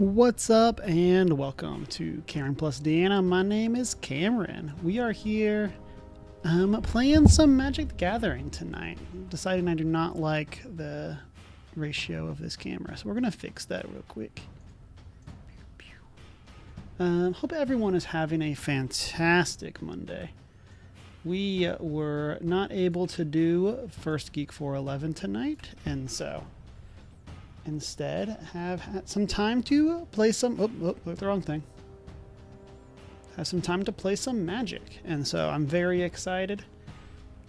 What's up and welcome to Cameron+Deanna. My name is Cameron. We are here playing some Magic the Gathering tonight. Deciding I do not like the ratio of this camera, so we're going to fix that real quick. Hope everyone is having a fantastic Monday. We were not able to do First Geek 411 tonight, and so instead have had some time to play some look the wrong thing. Have some time to play some Magic, and so I'm very excited.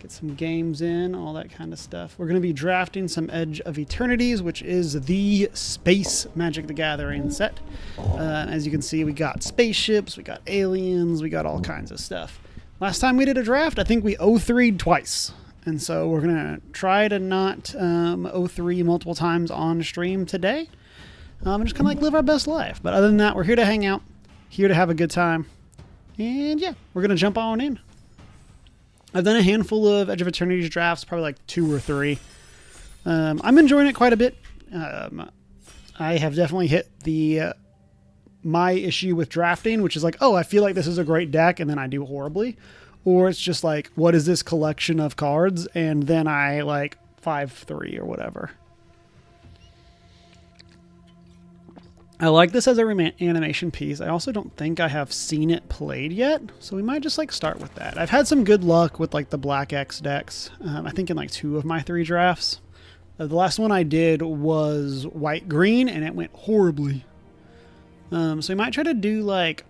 Get some games in, all that kind of stuff. We're going to be drafting some Edge of Eternities, which is the Space Magic the Gathering set. As you can see, we got spaceships, we got aliens, we got all kinds of stuff. Last time we did a draft, I think we 0-3'd twice. And so we're going to try to not 0-3 multiple times on stream today. And just kind of like live our best life. But other than that, we're here to hang out, here to have a good time. And yeah, we're going to jump on in. I've done a handful of Edge of Eternities drafts, probably like 2 or 3. I'm enjoying it quite a bit. I have definitely hit my issue with drafting, which is like, oh, I feel like this is a great deck, and then I do horribly. Or it's just like, what is this collection of cards? And then I like 5-3 or whatever. I like this as a animation piece. I also don't think I have seen it played yet. So we might just like start with that. I've had some good luck with like the Black X decks. I think in like 2 of my 3 drafts. The last one I did was white-green and it went horribly. So we might try to do like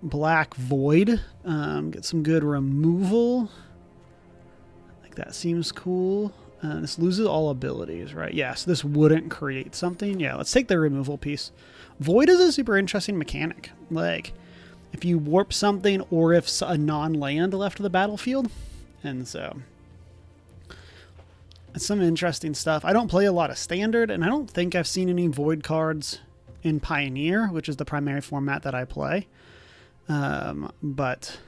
Black Void, get some good removal. Like that seems cool. This loses all abilities, right? Yeah, so this wouldn't create something. Yeah, let's take the removal piece. Void is a super interesting mechanic. Like, if you warp something or if a non-land left the battlefield. And so, it's some interesting stuff. I don't play a lot of Standard, and I don't think I've seen any Void cards in Pioneer, which is the primary format that I play. But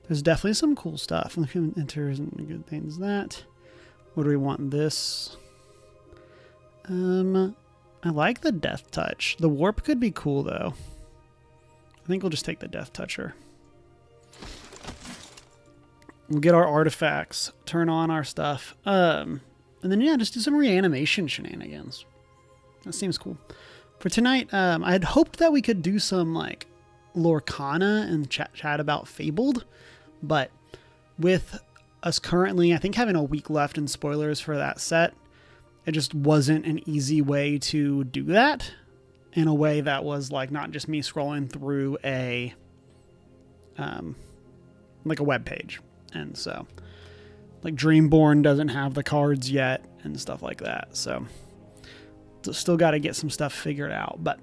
there's definitely some cool stuff. Enter some good things. What do we want this? I like the Death Touch. The Warp could be cool though. I think we'll just take the Death Toucher. We'll get our artifacts, turn on our stuff, and then yeah, just do some reanimation shenanigans. That seems cool. For tonight, I had hoped that we could do some like Lorcana and chat about Fabled, but with us currently, I think, having a week left in spoilers for that set, it just wasn't an easy way to do that in a way that was like not just me scrolling through a like a web page. And so like Dreamborn doesn't have the cards yet and stuff like that. So still got to get some stuff figured out, but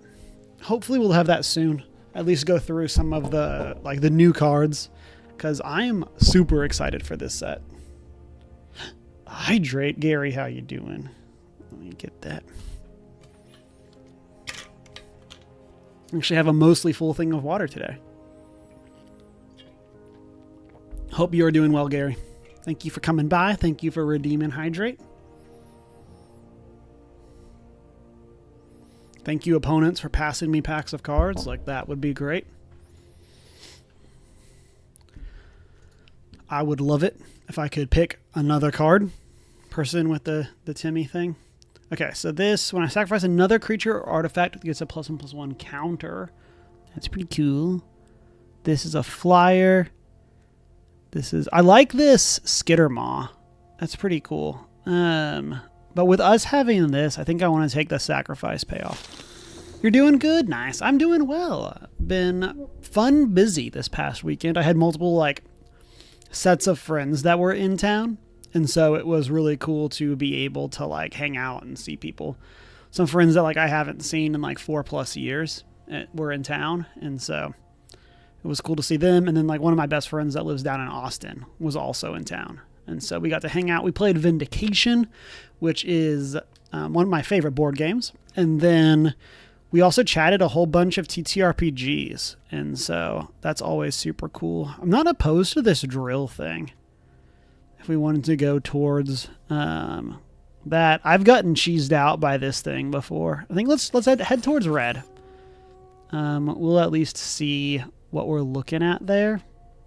hopefully we'll have that soon. At least go through some of the like the new cards, because I am super excited for this set. Hydrate, Gary, how you doing? Let me get that. Actually have a mostly full thing of water today. Hope you are doing well, Gary. Thank you for coming by. Thank you for redeeming Hydrate. Thank you, opponents, for passing me packs of cards. Like, that would be great. I would love it if I could pick another card. Person with the Timmy thing. Okay, so this, when I sacrifice another creature or artifact, it gets a +1/+1 counter. That's pretty cool. This is a flyer. I like this Skittermaw. That's pretty cool. But with us having this, I think I want to take the sacrifice payoff. You're doing good? Nice. I'm doing well. Been busy this past weekend. I had multiple like sets of friends that were in town. And so it was really cool to be able to like hang out and see people. Some friends that like I haven't seen in like 4+ years were in town. And so it was cool to see them. And then like one of my best friends that lives down in Austin was also in town. And so we got to hang out. We played Vindication, which is one of my favorite board games. And then we also chatted a whole bunch of TTRPGs. And so that's always super cool. I'm not opposed to this drill thing. If we wanted to go towards That I've gotten cheesed out by this thing before. I think let's head towards red. We'll at least see what we're looking at there.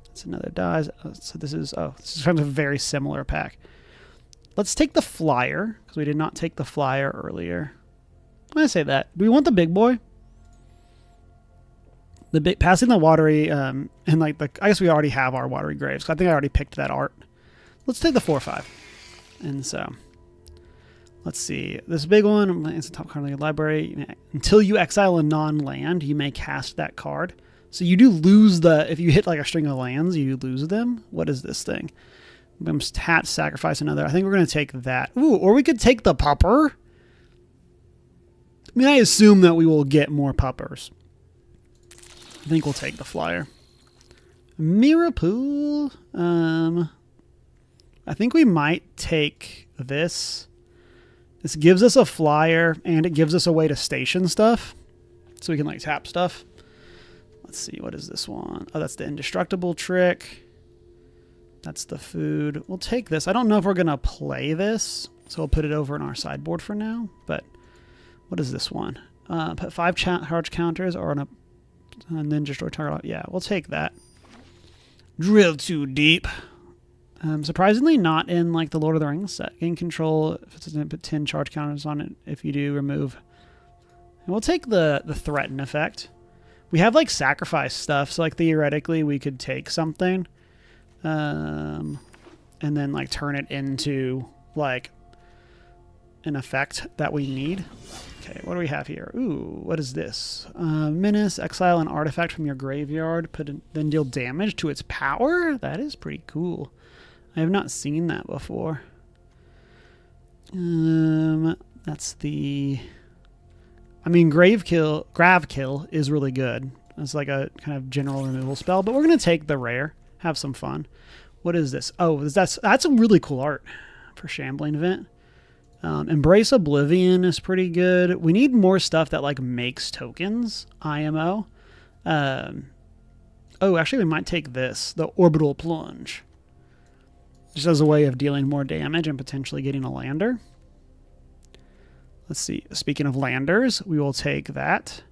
That's another dies. So this is kind of a very similar pack. Let's take the flyer because we did not take the flyer earlier. I'm gonna say that. Do we want the big boy? The big passing the watery and like the I guess we already have our watery graves. I think I already picked that art. Let's take the 4/5. And so let's see. This big one, it's the top card of the library. Until you exile a non-land, you may cast that card. So you do lose if you hit like a string of lands, you lose them. What is this thing? Tap, sacrifice another. I think we're going to take that. Ooh, or we could take the pupper. I mean, I assume that we will get more puppers. I think we'll take the flyer. Mirror pool. I think we might take this. This gives us a flyer, and it gives us a way to station stuff. So we can, like, tap stuff. Let's see, what is this one? Oh, that's the indestructible trick. That's the food. We'll take this. I don't know if we're going to play this, so we'll put it over in our sideboard for now. But what is this one? Put 5 charge counters or on a ninja destroy target. Yeah, we'll take that. Drill too deep. Surprisingly not in like the Lord of the Rings set. Gain control if it's put 10 charge counters on it. If you do, remove. And we'll take the threaten effect. We have like sacrifice stuff, so like theoretically we could take something and then like turn it into like an effect that we need. Okay, what do we have here? Ooh, what is this? Menace, exile an artifact from your graveyard, then deal damage to its power? That is pretty cool. I have not seen that before. That's the... I mean, Grav Kill is really good. It's like a kind of general removal spell, but we're going to take the rare. Have some fun. What is this? Oh, that's a really cool art for Shambling Event. Embrace Oblivion is pretty good. We need more stuff that like makes tokens. IMO. Oh, actually, we might take this, the Orbital Plunge. Just as a way of dealing more damage and potentially getting a lander. Let's see. Speaking of landers, we will take that.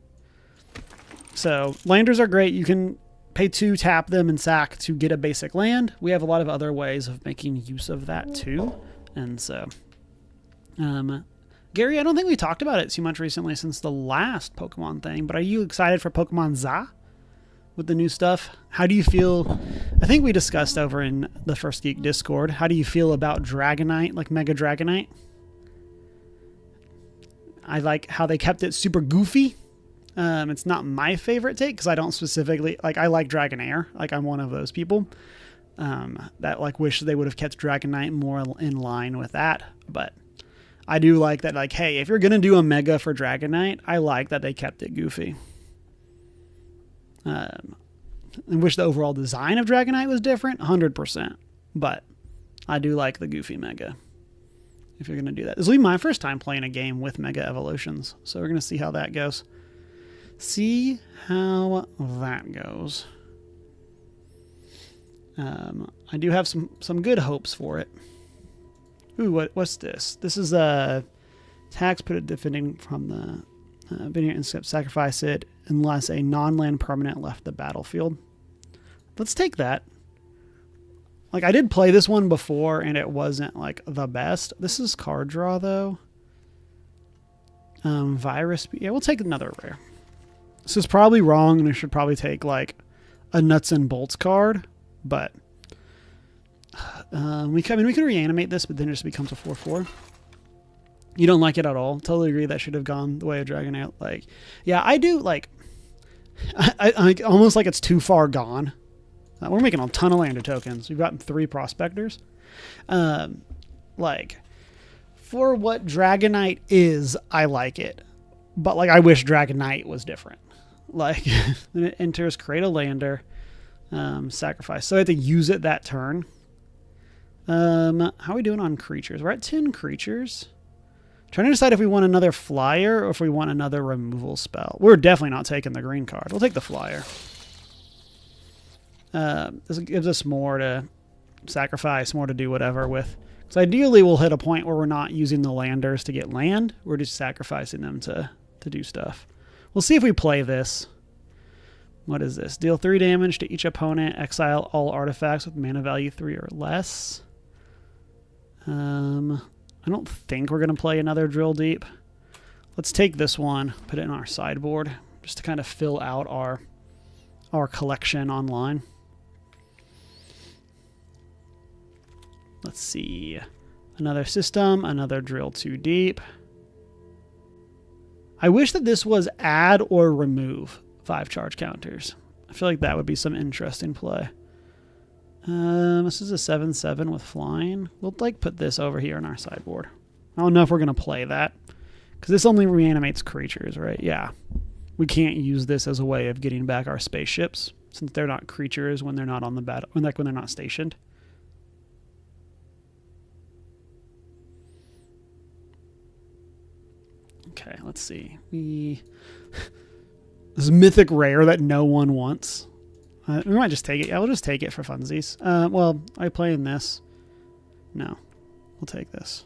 So landers are great. You can pay 2, tap them, and sack to get a basic land. We have a lot of other ways of making use of that too. And so, Gary, I don't think we talked about it too much recently since the last Pokemon thing, but are you excited for Pokemon Za with the new stuff? How do you feel? I think we discussed over in the First Geek Discord. How do you feel about Dragonite, like Mega Dragonite? I like how they kept it super goofy. It's not my favorite take because I don't specifically like. I like Dragonair. Like I'm one of those people that like wish they would have kept Dragonite more in line with that. But I do like that. Like, hey, if you're gonna do a Mega for Dragonite, I like that they kept it goofy. I wish the overall design of Dragonite was different, 100%. But I do like the goofy Mega. If you're going to do that. This will be my first time playing a game with Mega Evolutions. So we're going to see how that goes. See how that goes. I do have some good hopes for it. Ooh, what's this? This is a tax put it defending from the Vineyard and sacrifice it unless a non-land permanent left the battlefield. Let's take that. Like, I did play this one before, and it wasn't, like, the best. This is card draw, though. Virus. Yeah, we'll take another rare. This is probably wrong, and we should probably take, like, a Nuts and Bolts card. But, we could reanimate this, but then it just becomes a 4/4. You don't like it at all. Totally agree that should have gone the way of Dragonite. Like, yeah, I do, like... I almost like it's too far gone. We're making a ton of lander tokens. We've gotten 3 prospectors. Like, for what Dragonite is, I like it. But, like, I wish Dragonite was different. Like, then it enters, create a lander, sacrifice. So I have to use it that turn. How are we doing on creatures? We're at 10 creatures. Trying to decide if we want another flyer or if we want another removal spell. We're definitely not taking the green card. We'll take the flyer. This gives us more to sacrifice, more to do whatever with. So ideally we'll hit a point where we're not using the landers to get land. We're just sacrificing them to do stuff. We'll see if we play this. What is this? Deal 3 damage to each opponent. Exile all artifacts with mana value 3 or less. I don't think we're going to play another Drill Deep. Let's take this one, put it in our sideboard, just to kind of fill out our collection online. Let's see. Another system, another Drill 2 Deep. I wish that this was add or remove 5 charge counters. I feel like that would be some interesting play. This is a 7/7 with flying. We'll like put this over here in our sideboard. I don't know if we're going to play that, because this only reanimates creatures, right? Yeah. We can't use this as a way of getting back our spaceships, since they're not creatures when they're not on the battle, when they're not stationed. Okay, let's see. This mythic rare that no one wants. We might just take it. Yeah, we'll just take it for funsies. Well, are you playing this? No. We'll take this.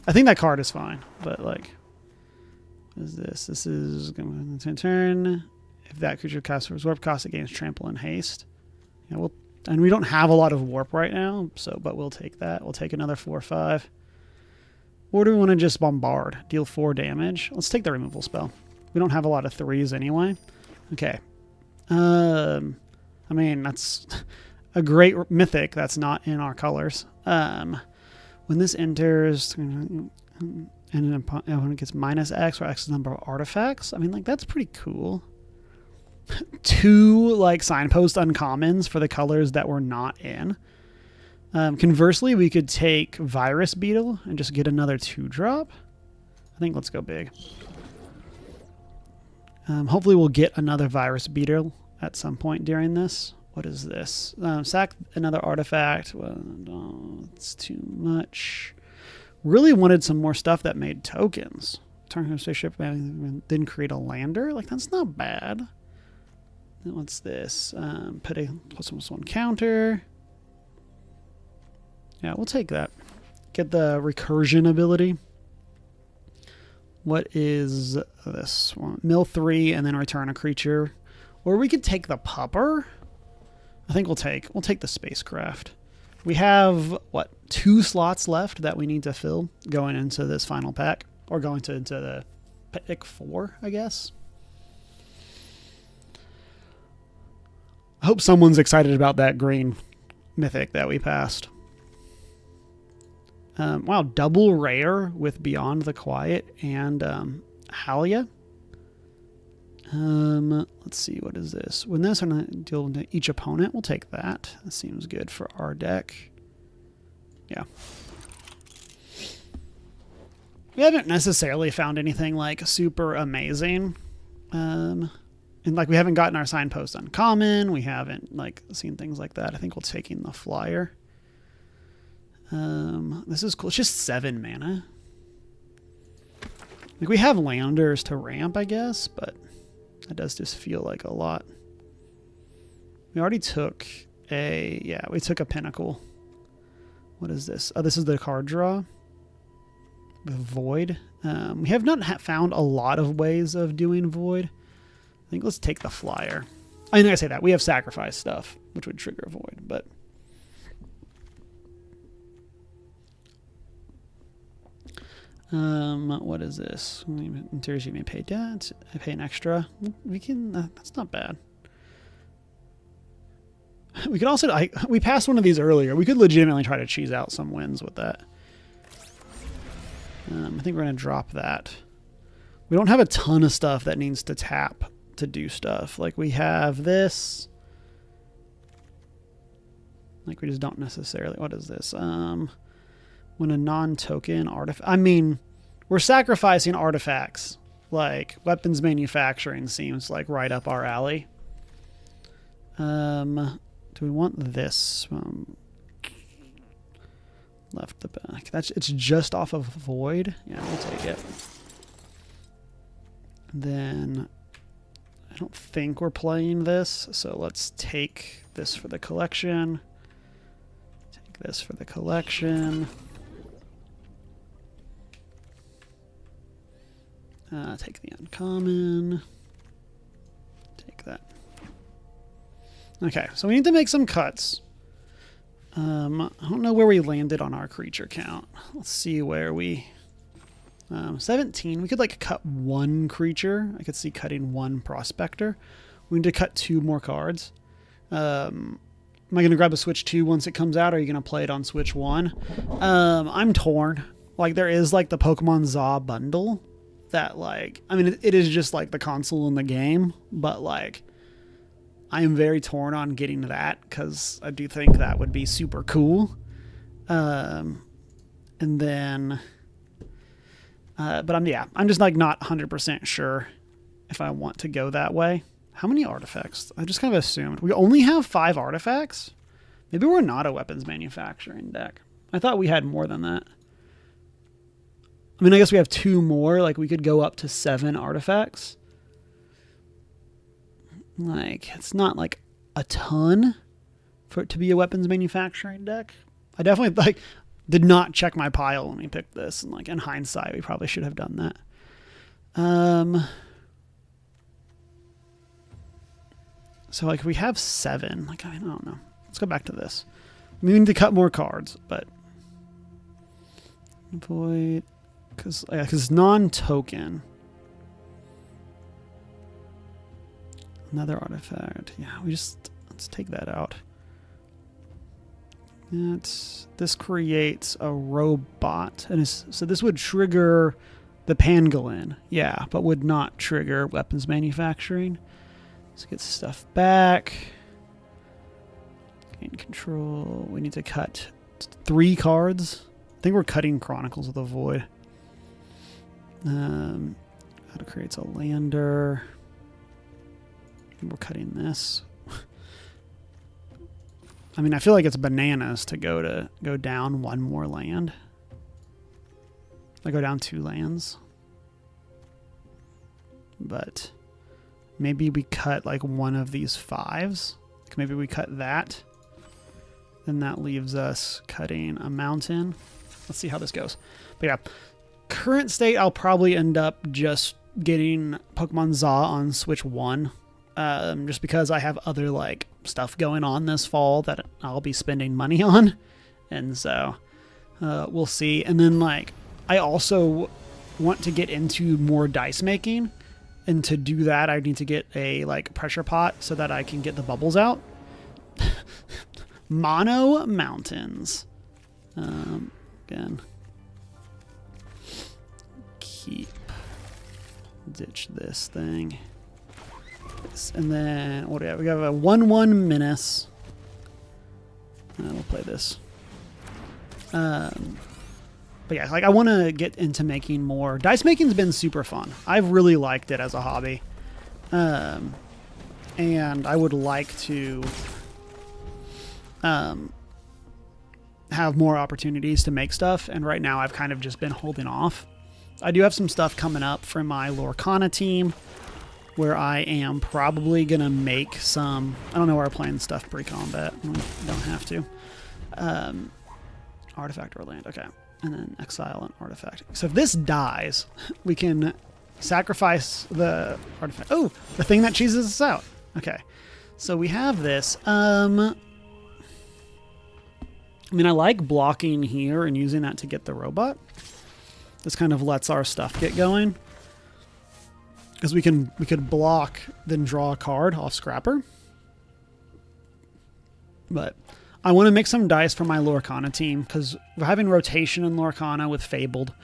I think that card is fine, but like, what is this? This is going to turn. If that creature casts warp, cost against trample and haste. Yeah, and we don't have a lot of warp right now, but we'll take that. We'll take another 4/5. Or do we want to just bombard? Deal 4 damage. Let's take the removal spell. We don't have a lot of 3s anyway. Okay. I mean, that's a great mythic that's not in our colors. When this enters, and when it gets -X or X number of artifacts, I mean, like, that's pretty cool. 2, like, signpost uncommons for the colors that we're not in. Conversely, we could take Virus Beetle and just get another 2-drop. I think let's go big. Hopefully we'll get another Virus Beetle at some point during this. What is this? Sack another artifact. Well, no, it's too much. Really wanted some more stuff that made tokens. Turn a spaceship and then create a lander. Like, that's not bad. Then what's this? Put a +1/+1 counter. Yeah, we'll take that. Get the recursion ability. What is this one? Mill 3 and then return a creature. Or we could take the pupper. I think we'll take the spacecraft. We have, what, 2 slots left that we need to fill going into this final pack. Or going into the pick 4, I guess. I hope someone's excited about that green mythic that we passed. Wow, double rare with Beyond the Quiet and Halia. Let's see, what is this? When this, I'm going to deal to each opponent. We'll take that. That seems good for our deck. Yeah. We haven't necessarily found anything like super amazing. And like, we haven't gotten our signpost uncommon. We haven't like seen things like that. I think we'll take in the flyer. This is cool. It's just 7 mana. Like, we have landers to ramp, I guess, but that does just feel like a lot. We already took we took a pinnacle. What is this? Oh, this is the card draw. The void. We have not found a lot of ways of doing void. I think let's take the flyer. I think I say that. We have sacrifice stuff, which would trigger a void, but what is this? In theory, you may pay debt. I pay an extra. We can. That's not bad. We could also. We passed one of these earlier. We could legitimately try to cheese out some wins with that. I think we're gonna drop that. We don't have a ton of stuff that needs to tap to do stuff. Like, we have this. Like, we just don't necessarily. What is this? When a non-token artifact... I mean, we're sacrificing artifacts. Like, weapons manufacturing seems like right up our alley. Do we want this? Left the back. It's just off of Void. Yeah, we'll take it. Then I don't think we're playing this, so let's take this for the collection. Take Take this for the collection. Take the uncommon. Take that. Okay, so we need to make some cuts. I don't know where we landed on our creature count. Let's see where we... 17. We could like cut one creature. I could see cutting one prospector. We need to cut 2 more cards. Am I going to grab a Switch 2 once it comes out, or are you going to play it on Switch 1? I'm torn. Like, there is like the Pokemon ZA bundle that, like, I mean, it is just like the console in the game, but like, I am very torn on getting that because I do think that would be super cool. And then, but I'm just like not 100% sure if I want to go that way. How many artifacts? I just kind of assumed we only have 5 artifacts. Maybe we're not a weapons manufacturing deck. I thought we had more than that. I mean, I guess we have 2 more. Like, we could go up to 7 artifacts. Like, it's not like a ton for it to be a weapons manufacturing deck. I definitely like did not check my pile when we picked this, and like in hindsight, we probably should have done that. So like we have 7. Like, I don't know. Let's go back to this. We need to cut more cards, but avoid because it's non-token. Another artifact. Yeah, let's take that out. This creates a robot, and so this would trigger the pangolin. Yeah, but would not trigger weapons manufacturing. Let's get stuff back. Gain control. We need to cut 3 cards. I think we're cutting Chronicles of the Void. How to create a lander. We're cutting this. I mean, I feel like it's bananas to go down 1 more land. I go down 2 lands. But maybe we cut like one of these 5s. Like maybe we cut that. Then that leaves us cutting a mountain. Let's see how this goes. But yeah, current state, I'll probably end up just getting Pokemon ZA on Switch 1. Just because I have other like stuff going on this fall that I'll be spending money on. And so we'll see. And then like I also want to get into more dice making. And to do that, I need to get a like pressure pot so that I can get the bubbles out. Mono mountains. Again. Ditch this thing. And then what do we have? We have a 1/1 menace. We'll play this. But yeah, like I want to get into making more. Dice making's been super fun. I've really liked it as a hobby. And I would like to have more opportunities to make stuff. And right now I've kind of just been holding off. I do have some stuff coming up for my Lorcana team where I am probably going to make some... I don't know where I'm playing stuff pre-combat. Don't have to. Artifact or land. Okay. And then exile an artifact. So if this dies, we can sacrifice the artifact. Oh, the thing that cheeses us out. Okay. So we have this. I mean, I like blocking here and using that to get the robot. This kind of lets our stuff get going. Because we could block, then draw a card off Scrapper. But I want to make some dice for my Lorcana team, because we're having rotation in Lorcana with Fabled.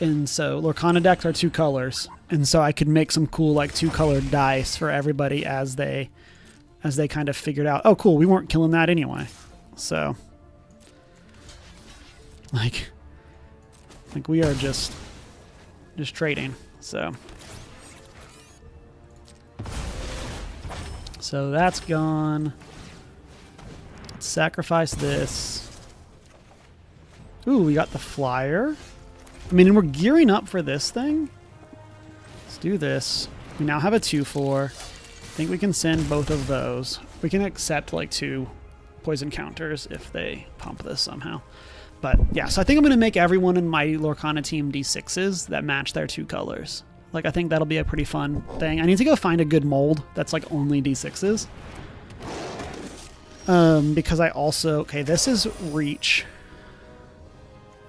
And so Lorcana decks are 2 colors. And so I could make some cool like 2-colored dice for everybody as they kind of figured out, oh cool, we weren't killing that anyway. So like we are just trading. So that's gone. Let's sacrifice this. Ooh, we got the flyer. I mean, we're gearing up for this thing. Let's do this. We now have a 2/4. I think we can send both of those. We can accept like 2 poison counters if they pump this somehow. But yeah, so I think I'm going to make everyone in my Lorcana team D6s that match their 2 colors. Like, I think that'll be a pretty fun thing. I need to go find a good mold that's like only D6s. Because I also... Okay, this is reach.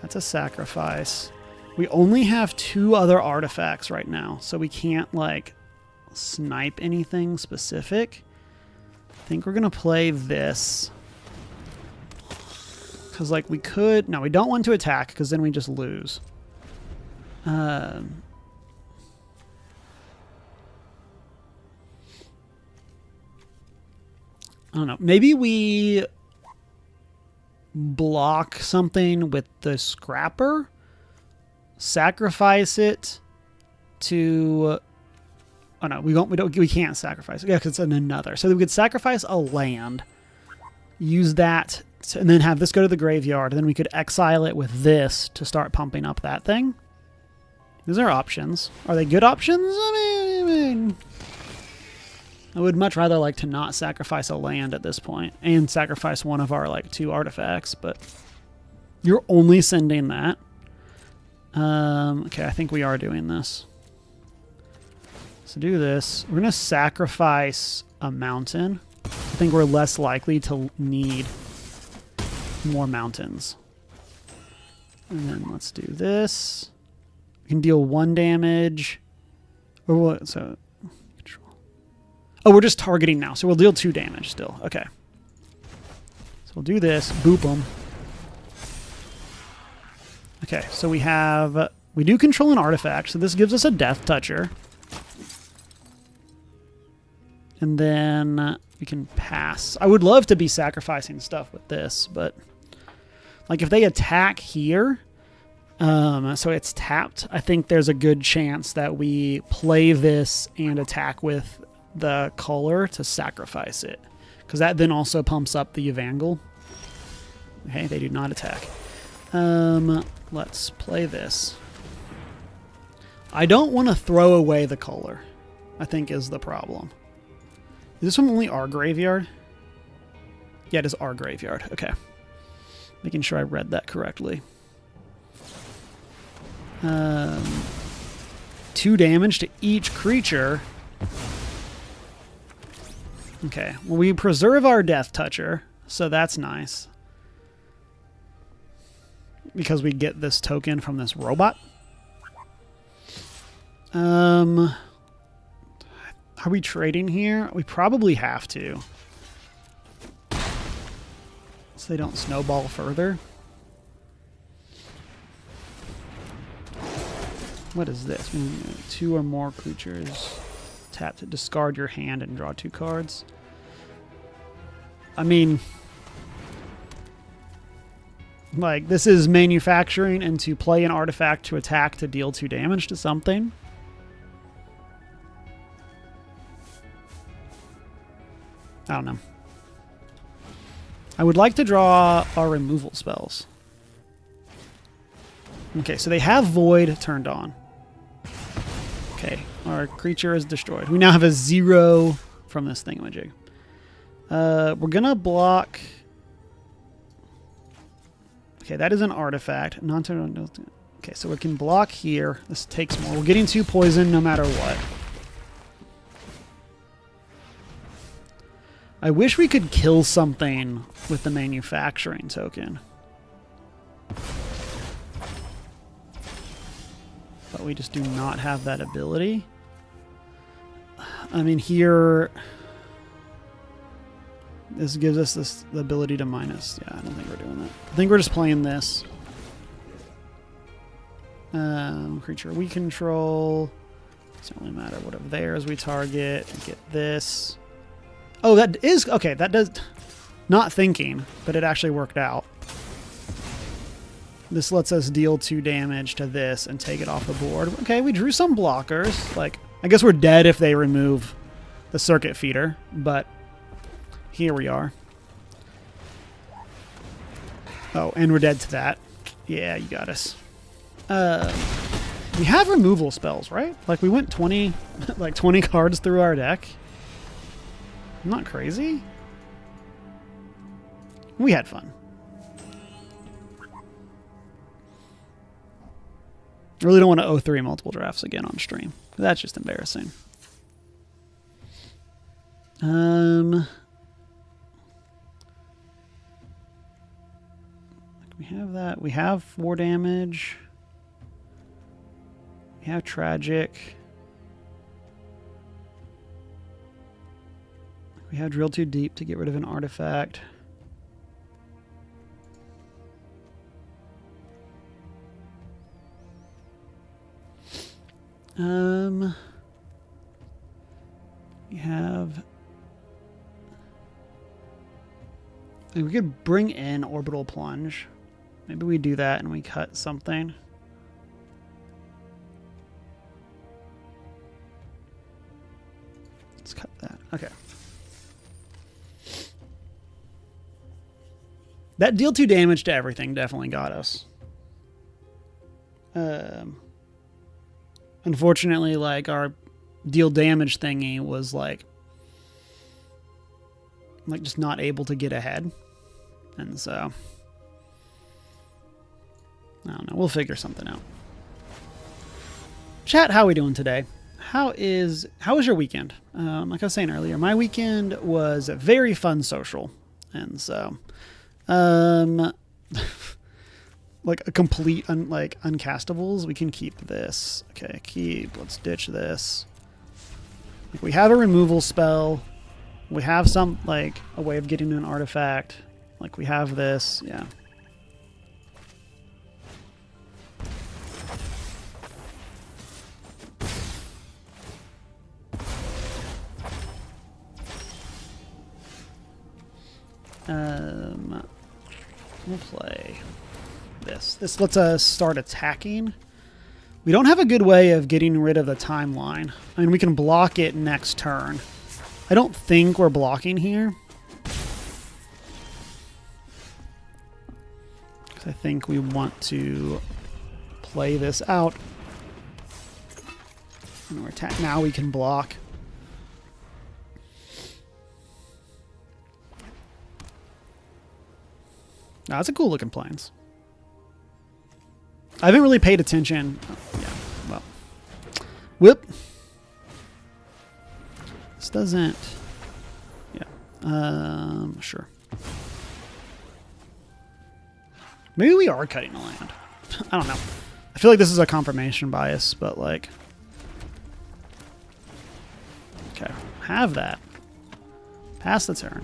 That's a sacrifice. We only have 2 other artifacts right now, so we can't, like, snipe anything specific. I think we're going to play this. Because, like, we could... No, we don't want to attack, because then we just lose. I don't know. Maybe we block something with the scrapper, sacrifice it to... Oh no, we can't sacrifice it. Yeah, because it's in another. So we could sacrifice a land, use that, and then have this go to the graveyard. And then we could exile it with this to start pumping up that thing. These are options. Are they good options? I mean, I would much rather like to not sacrifice a land at this point and sacrifice one of our like 2 artifacts, but you're only sending that. Okay, I think we are doing this. So do this. We're going to sacrifice a mountain. I think we're less likely to need more mountains. And then let's do this. We can deal 1 damage. Or what? So... Oh, we're just targeting now, so we'll deal 2 damage still. Okay. So we'll do this. Boop them. Okay, so we have... We do control an artifact, so this gives us a Death Toucher. And then we can pass. I would love to be sacrificing stuff with this, but... Like, if they attack here... so it's tapped. I think there's a good chance that we play this and attack with... the color to sacrifice it, because that then also pumps up the Evangel. Okay, they do not attack. Let's play this. I don't want to throw away the color, I think is the problem. Is this one only our graveyard? Yeah, it is our graveyard. Okay. Making sure I read that correctly. 2 damage to each creature. Okay, well, we preserve our Death Toucher, so that's nice. Because we get this token from this robot. Are we trading here? We probably have to. So they don't snowball further. What is this? 2 or more creatures. Tap to discard your hand and draw 2 cards. I mean, like, this is manufacturing, and to play an artifact to attack to deal 2 damage to something. I don't know. I would like to draw our removal spells. Okay, so they have Void turned on. Okay, our creature is destroyed. We now have a 0 from this thingamajig. We're going to block... Okay, that is an artifact. Okay, so we can block here. This takes more. We're getting 2 poison no matter what. I wish we could kill something with the manufacturing token. But we just do not have that ability. I mean, here... This gives us the ability to minus. Yeah, I don't think we're doing that. I think we're just playing this. Creature we control. Doesn't really matter. Whatever theirs we target. Get this. Oh, that is... Okay, that does... Not thinking, but it actually worked out. This lets us deal 2 damage to this and take it off the board. Okay, we drew some blockers. Like, I guess we're dead if they remove the circuit feeder, but here we are. Oh, and we're dead to that. Yeah, you got us. We have removal spells, right? Like, we went 20 cards through our deck. I'm not crazy. We had fun. I really don't want to 0-3 multiple drafts again on stream. That's just embarrassing. We have that. We have 4 damage. We have tragic. We have drill too deep to get rid of an artifact. We have. We could bring in orbital plunge. Maybe we do that and we cut something. Let's cut that. Okay. That deal 2 damage to everything definitely got us. Unfortunately, like, our deal damage thingy was like just not able to get ahead. And so I don't know. We'll figure something out. Chat, how are we doing today? How is your weekend? Like I was saying earlier, my weekend was a very fun social. And so like a complete uncastables, we can keep this. Okay, let's ditch this. Like, we have a removal spell. We have some a way of getting an artifact. Like, we have this, yeah. We'll play this. This lets us start attacking. We don't have a good way of getting rid of the timeline. I mean, we can block it next turn. I don't think we're blocking here. Because I think we want to play this out. And we're attack. Now we can block. No, that's a cool looking plains. I haven't really paid attention. Oh, yeah, well. Whip. This doesn't. Yeah. Sure. Maybe we are cutting the land. I don't know. I feel like this is a confirmation bias, but like. Okay. Have that. Pass the turn.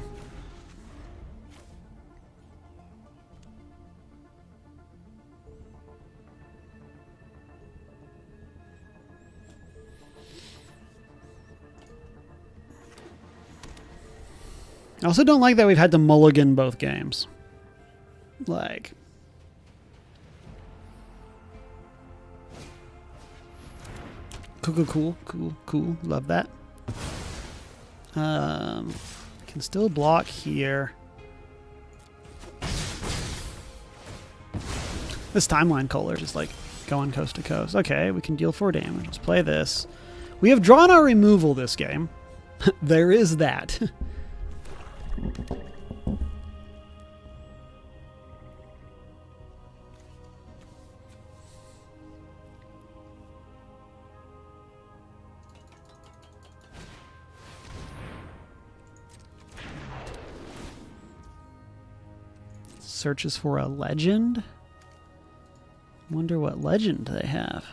I also don't like that we've had to mulligan both games. Like. Cool. Love that. Can still block here. This timeline color is like going coast to coast. Okay, we can deal 4 damage. Let's play this. We have drawn our removal this game. There is that. Searches for a legend. Wonder what legend they have.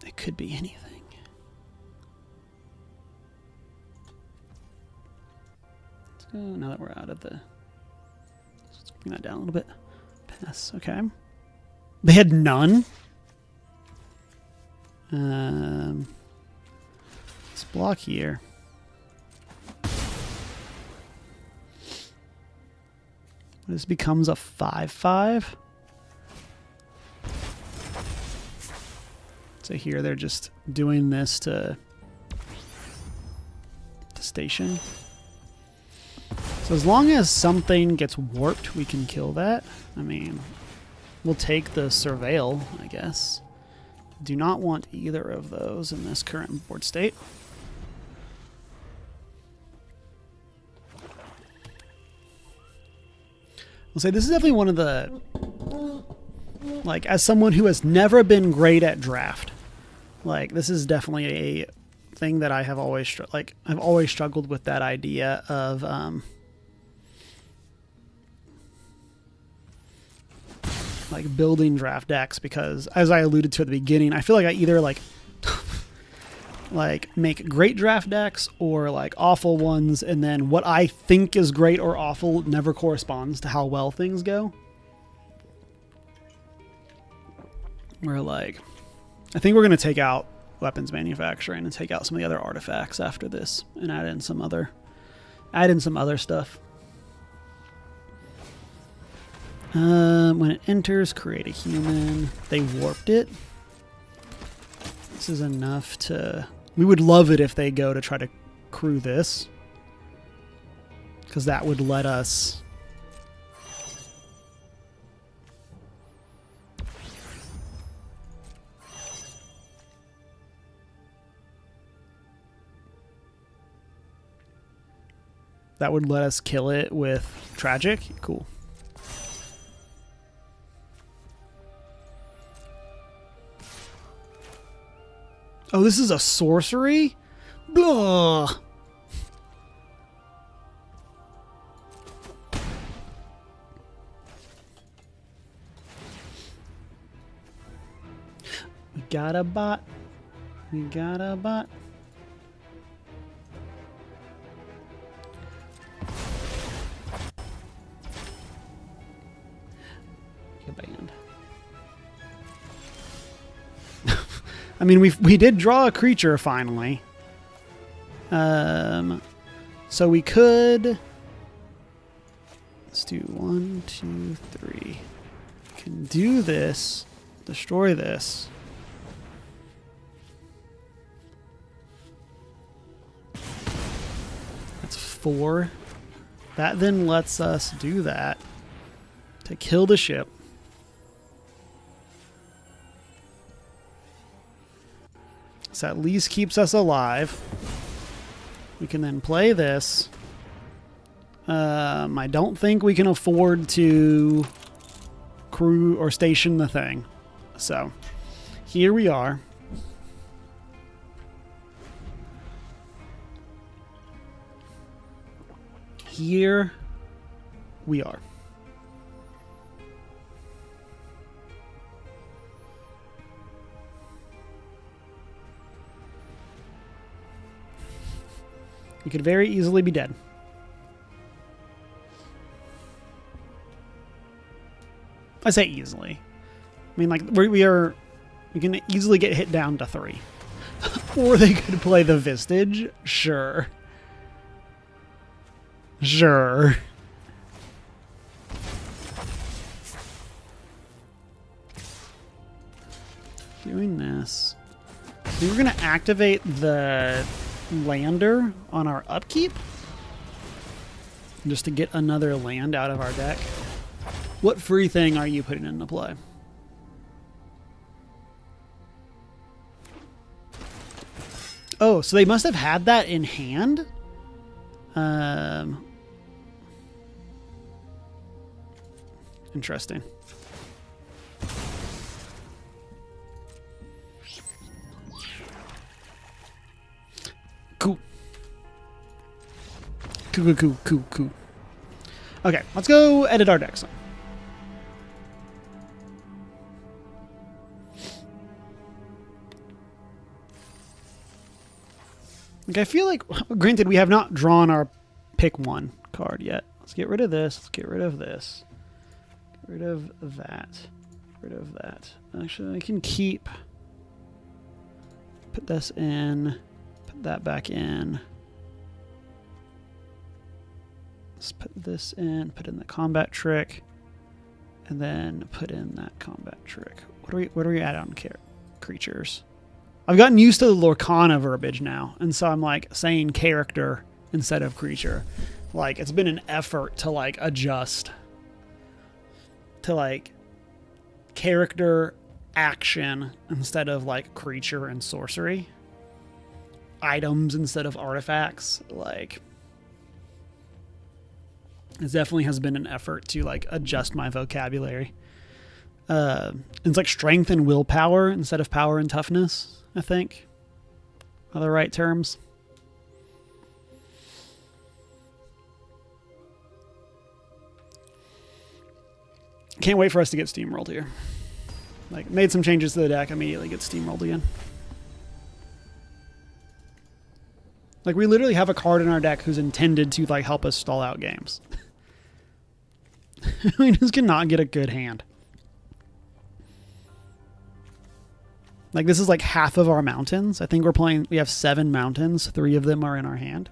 It could be anything. Let's go now that we're out of the. Let's bring that down a little bit. Pass. Okay. They had none. Let's block here. This becomes a 5/5. So here they're just doing this to station. So as long as something gets warped, we can kill that. I mean, we'll take the surveil, I guess. Do not want either of those in this current board state. I'll say this is definitely one of the, like, as someone who has never been great at draft, like, this is definitely a thing that I have always, I've always struggled with that idea of, like, building draft decks, because as I alluded to at the beginning, I feel like I either like make great draft decks or like awful ones, and then what I think is great or awful never corresponds to how well things go. We're like, I think we're going to take out weapons manufacturing and take out some of the other artifacts after this and add in some other stuff. When it enters, create a human. They warped it. This is enough to... We would love it if they go to try to crew this, because that would let us... That would let us kill it with Tragic. Cool. Oh, this is a sorcery? Blah. We got a bot. We got a bot. Get banned. I mean, we did draw a creature finally. So we could... Let's do 1, 2, 3. We can do this. Destroy this. That's 4. That then lets us do that to kill the ship. So at least keeps us alive. We can then play this. I don't think we can afford to crew or station the thing. So here we are. Here we are. We could very easily be dead. I say easily. I mean, like, we can easily get hit down to 3. Or they could play the Vistage. Sure. Sure. Doing this. We were going to activate the lander on our upkeep just to get another land out of our deck. What free thing are you putting into play? Oh, so they must have had that in hand. Interesting. Cool. Cool. Okay, let's go edit our decks. Like, I feel like, granted, we have not drawn our pick one card yet. Let's get rid of this. Let's get rid of this. Get rid of that. Get rid of that. Actually, I can keep. Put this in. Put that back in. Let's put this in. Put in the combat trick. And then put in that combat trick. What are we at on creatures? I've gotten used to the Lorcana verbiage now, and so I'm like saying character instead of creature. Like, it's been an effort to like adjust to like character action instead of like creature and sorcery. Items instead of artifacts. Like, It definitely has been an effort to like adjust my vocabulary. It's like strength and willpower instead of power and toughness, I think, are the right terms. Can't wait for us to get steamrolled here. Like, made some changes to the deck, immediately get steamrolled again. Like, we literally have a card in our deck who's intended to like help us stall out games. We just cannot get a good hand. Like, this is like half of our mountains. I think we have 7 mountains. 3 of them are in our hand.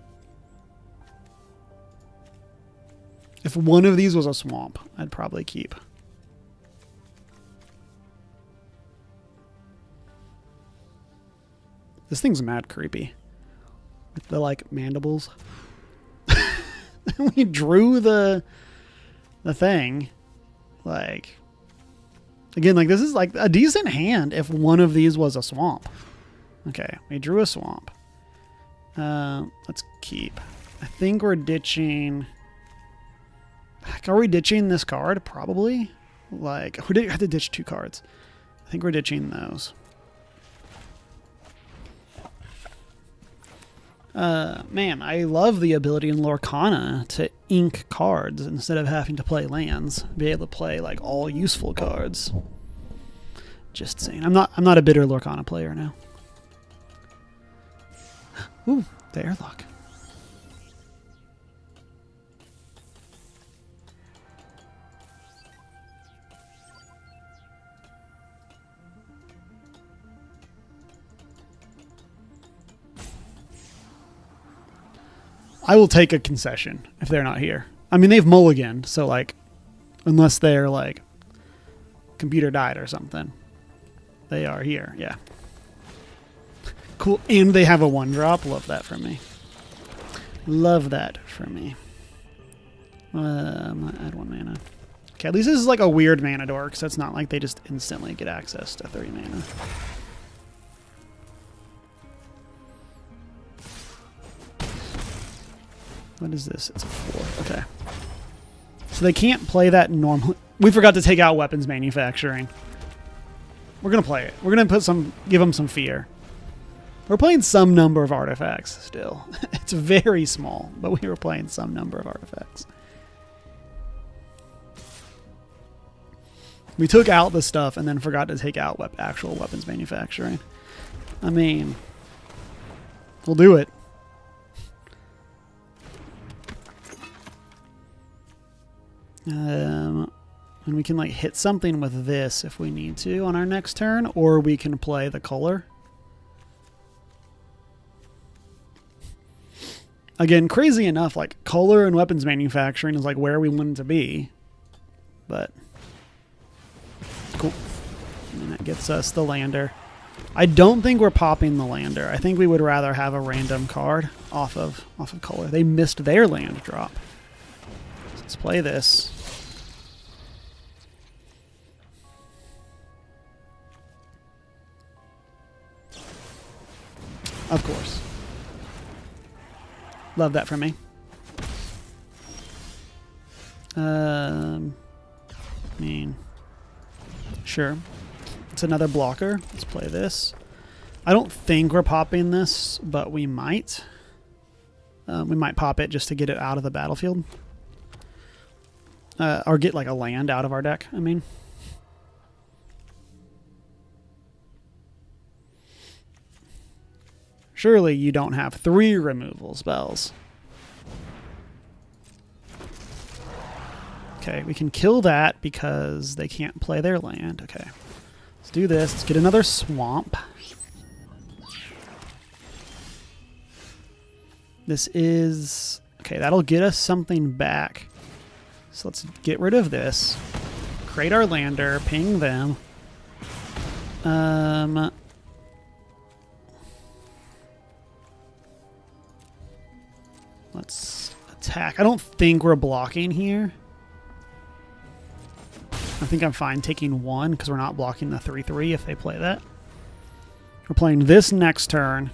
If one of these was a swamp, I'd probably keep. This thing's mad creepy. With the, like, mandibles. We drew the thing. Like... Again, like, this is, like, a decent hand if one of these was a swamp. Okay, we drew a swamp. Let's keep. I think we're ditching... Are we ditching this card? Probably. Like, we did have to ditch 2 cards. I think we're ditching those. Man, I love the ability in Lorcana to ink cards instead of having to play lands. Be able to play like all useful cards. Just saying. I'm not a bitter Lorcana player now. Ooh, the airlock. I will take a concession if they're not here. I mean, they've mulliganed, so like, unless they're like, computer died or something, they are here. Yeah. Cool. And they have a 1-drop. Love that for me. Love that for me. I'm gonna add 1 mana. Okay, at least this is like a weird mana dork, so it's not like they just instantly get access to 3 mana. What is this? It's a 4. Okay. So they can't play that normally. We forgot to take out weapons manufacturing. We're going to play it. We're going to give them some fear. We're playing some number of artifacts still. It's very small, but we were playing some number of artifacts. We took out the stuff and then forgot to take out actual weapons manufacturing. I mean, we'll do it. And we can like hit something with this if we need to on our next turn, or we can play the color. Again, crazy enough, like color and weapons manufacturing is like where we wanted to be, but cool. And that gets us the lander. I don't think we're popping the lander. I think we would rather have a random card off of color. They missed their land drop. So let's play this. Of course. Love that for me. I mean, sure. It's another blocker. Let's play this. I don't think we're popping this, but we might. We might pop it just to get it out of the battlefield. Or get like a land out of our deck, I mean. Surely you don't have 3 removal spells. Okay, we can kill that because they can't play their land. Okay, let's do this. Let's get another swamp. This is... Okay, that'll get us something back. So let's get rid of this. Create our lander, ping them. Let's attack. I don't think we're blocking here. I think I'm fine taking 1 because we're not blocking the 3/3 if they play that. We're playing this next turn.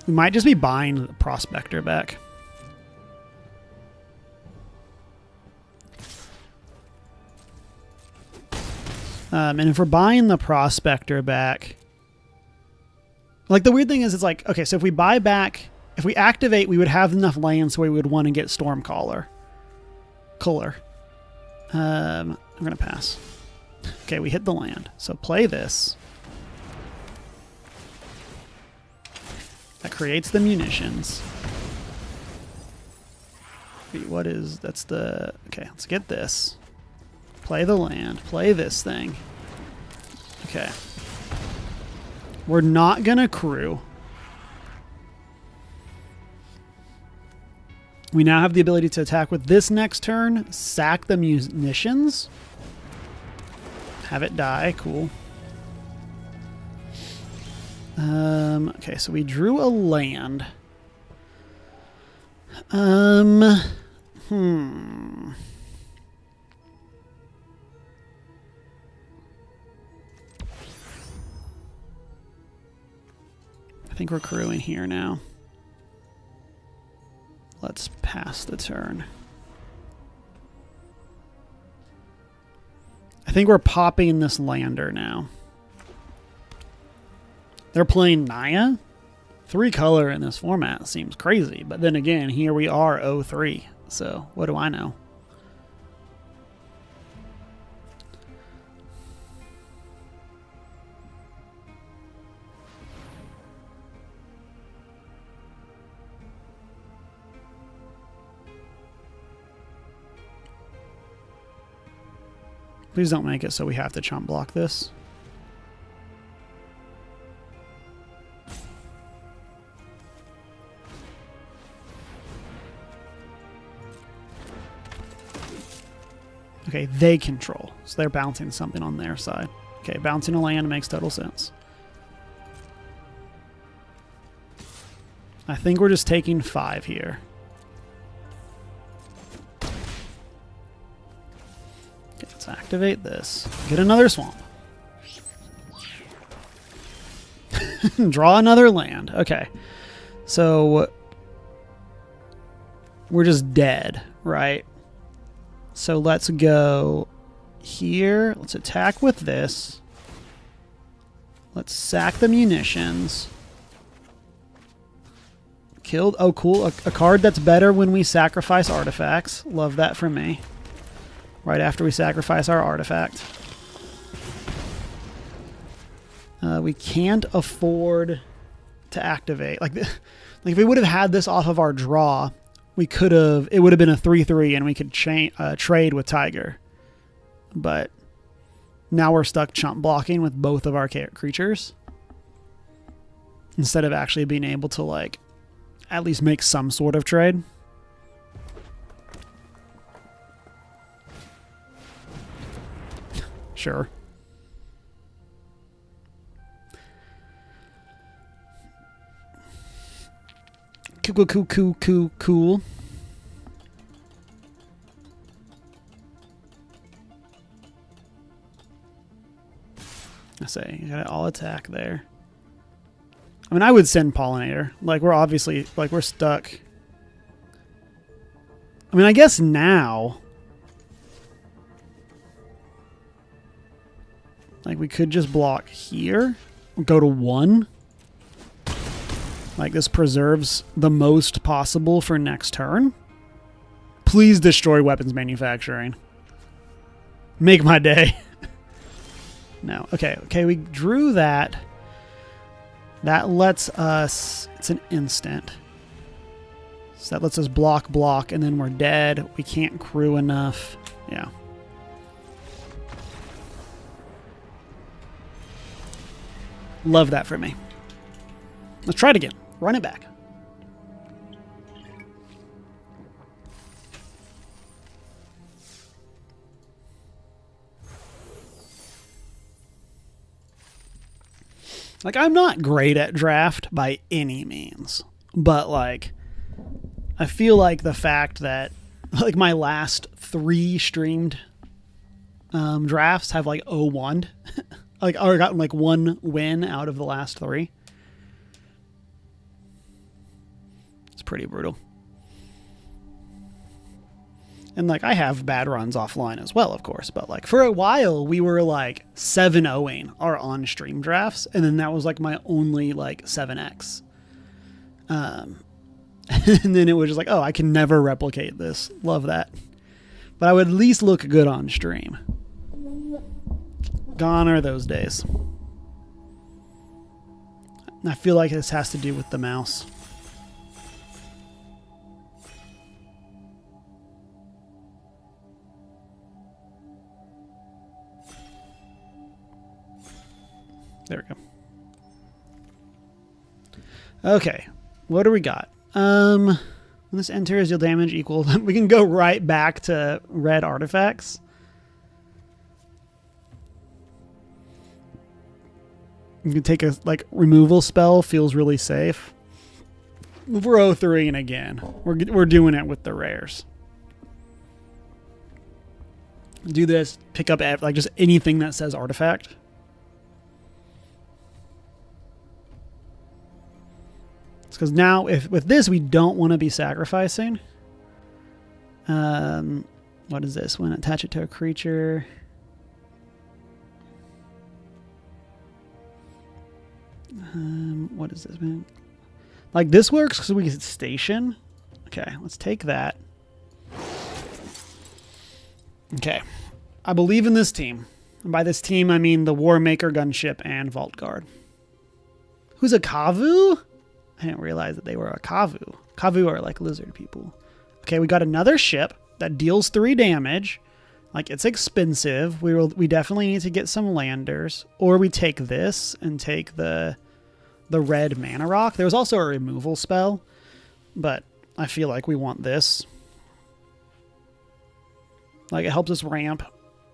We might just be buying the Prospector back. And if we're buying the Prospector back, like the weird thing is, it's like, okay, so if we buy back, if we activate, we would have enough land so we would want to get Stormcaller. I'm going to pass. Okay, we hit the land. So play this. That creates the munitions. Wait, what is, that's the, okay, let's get this. Play the land. Play this thing. Okay. We're not going to crew. We now have the ability to attack with this next turn. Sack the munitions. Have it die. Cool. Okay, so we drew a land. I think we're crewing here now. Let's pass the turn. I think we're popping this lander now. They're playing Naya. 3-color in this format seems crazy. But then again, here we are 0-3. So what do I know? Please don't make it so we have to chump block this. Okay, they control. So they're bouncing something on their side. Okay, bouncing a land makes total sense. I think we're just taking 5 here. Let's activate this. Get another swamp. Draw another land. Okay. So we're just dead, right? So let's go here. Let's attack with this. Let's sack the munitions. Killed. Oh, cool. A card that's better when we sacrifice artifacts. Love that for me. Right after we sacrifice our artifact. We can't afford to activate. Like if we would have had this off of our draw, we could have. It would have been a 3/3, and we could trade with Tiger. But now we're stuck chump blocking with both of our creatures instead of actually being able to like at least make some sort of trade. Sure. Cool. I say, you got it all attack there. I mean, I would send Pollinator. Like, we're obviously, like, we're stuck. I mean, I guess now, like, we could just block here. Go to 1. Like, this preserves the most possible for next turn. Please destroy weapons manufacturing. Make my day. No. Okay, we drew that. That lets us... It's an instant. So that lets us block, and then we're dead. We can't crew enough. Yeah. Love that for me. Let's try it again. Run it back. Like, I'm not great at draft by any means, but like, I feel like the fact that like my last 3 streamed drafts have like 0-1, like, or gotten like 1 win out of the last 3. pretty brutal. And, like, I have bad runs offline as well, of course. But, like, for a while, we were, like, 7-0ing our on-stream drafts. And then that was, like, my only, like, 7x. And then it was just like, oh, I can never replicate this. Love that. But I would at least look good on stream. Gone are those days. I feel like this has to do with the mouse. There we go. Okay, what do we got? When this enters, deal damage equal. We can go right back to red artifacts. You can take a removal spell. Feels really safe. We're 0-3 again. We're doing it with the rares. Do this. Pick up just anything that says artifact. Because now, with this, we don't want to be sacrificing. What is this? When attach it to a creature. What is this, man? Like, this works because we can station. Okay, let's take that. Okay. I believe in this team. And by this team, I mean the Warmaker, Gunship, and Vault Guard. Who's a Kavu? I didn't realize that they were a Kavu. Kavu are like lizard people. Okay, we got another ship that deals 3 damage. Like, it's expensive. We definitely need to get some landers. Or we take this and take the red mana rock. There was also a removal spell, but I feel like we want this. Like, it helps us ramp,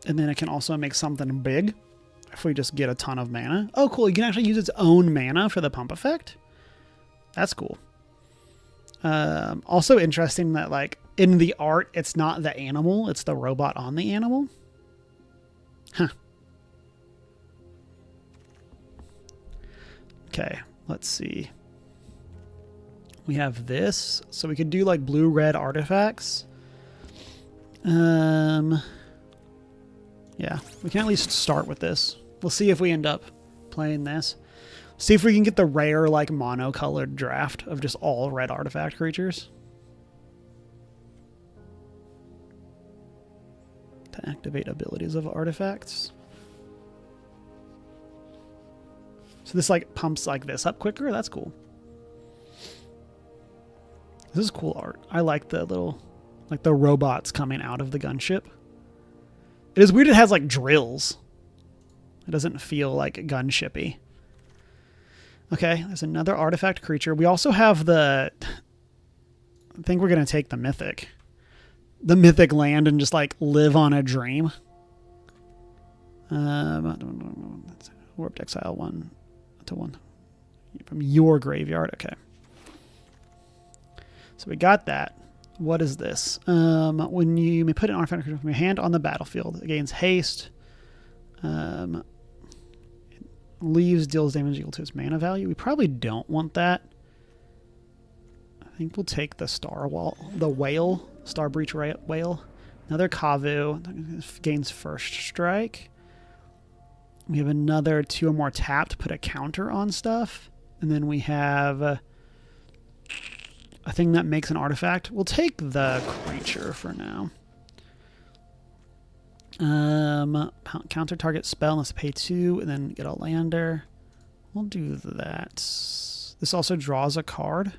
and then it can also make something big if we just get a ton of mana. Oh, cool. You can actually use its own mana for the pump effect. That's cool. Also interesting that, like, in the art, it's not the animal, it's the robot on the animal. Huh. Okay, let's see. We have this, so we could do, like, blue-red artifacts. Yeah, we can at least start with this. We'll see if we end up playing this. See if we can get the rare, like, mono-colored draft of just all red artifact creatures. To activate abilities of artifacts. So this, like, pumps, like, this up quicker? That's cool. This is cool art. I like the little, like, the robots coming out of the gunship. It is weird it has, like, drills. It doesn't feel, like, gunshippy. Okay, there's another artifact creature. We also have the... I think we're going to take the mythic. The mythic land and just, like, live on a dream. Warped Exile 1 to 1. From your graveyard. Okay. So we got that. What is this? When you may put an artifact creature from your hand on the battlefield, it gains haste. Leaves, deals damage equal to its mana value. We probably don't want that. I think we'll take the whale, Star Breach whale. Another Kavu, gains first strike. We have another 2 or more tapped, put a counter on stuff. And then we have a thing that makes an artifact. We'll take the creature for now. Counter target spell, let's pay 2 and then get a lander. We'll do that. This also draws a card.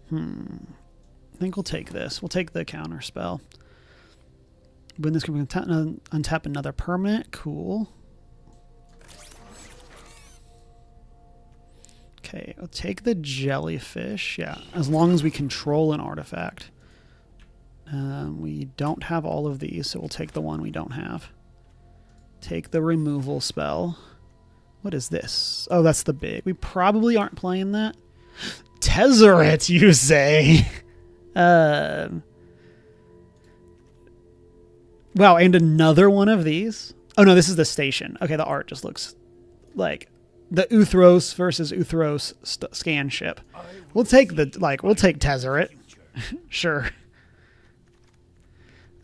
I think we'll take this. We'll take the counter spell. When this can untap another permanent. Cool. Okay, I'll take the jellyfish. Yeah, as long as we control an artifact. We don't have all of these, so we'll take the one we don't have. Take the removal spell. What is this? Oh, that's the big. We probably aren't playing that. Tezzeret, you say? Wow, and another one of these? Oh, no, this is the station. Okay, the art just looks, like, the Uthros versus Uthros scan ship. We'll take we'll take Tezzeret. Sure.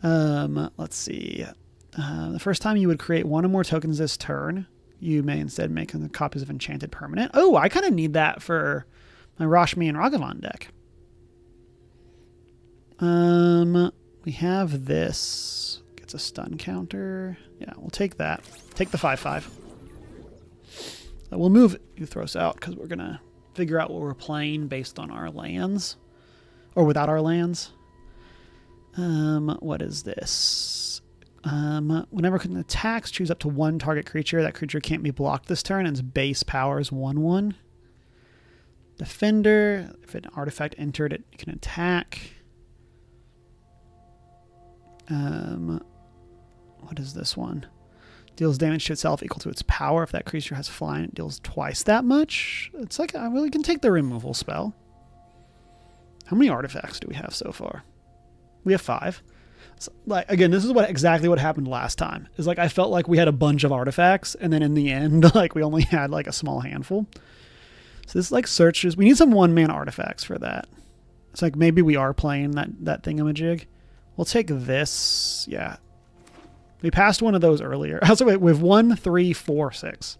Let's see. The first time you would create one or more tokens this turn, you may instead make copies of Enchanted Permanent. Oh, I kind of need that for my Rashmi and Ragavan deck. We have this. Gets a stun counter. Yeah, we'll take that. Take the 5/5. We'll move Uthros out because we're going to figure out what we're playing based on our lands. Or without our lands. What is this? Whenever it attacks, choose up to one target creature. That creature can't be blocked this turn, and its base power is 1/1. Defender. If an artifact entered, it can attack. What is this one? Deals damage to itself equal to its power. If that creature has flying, it deals twice that much. It's like I really can take the removal spell. How many artifacts do we have so far? We have 5. So, like, again, this is exactly what happened last time. Is like I felt like we had a bunch of artifacts, and then in the end, like we only had like a small handful. So this like searches. We need some 1-man artifacts for that. It's like maybe we are playing that thingamajig. We'll take this. Yeah. We passed one of those earlier. Also, wait, we have 1, 3, 4, 6.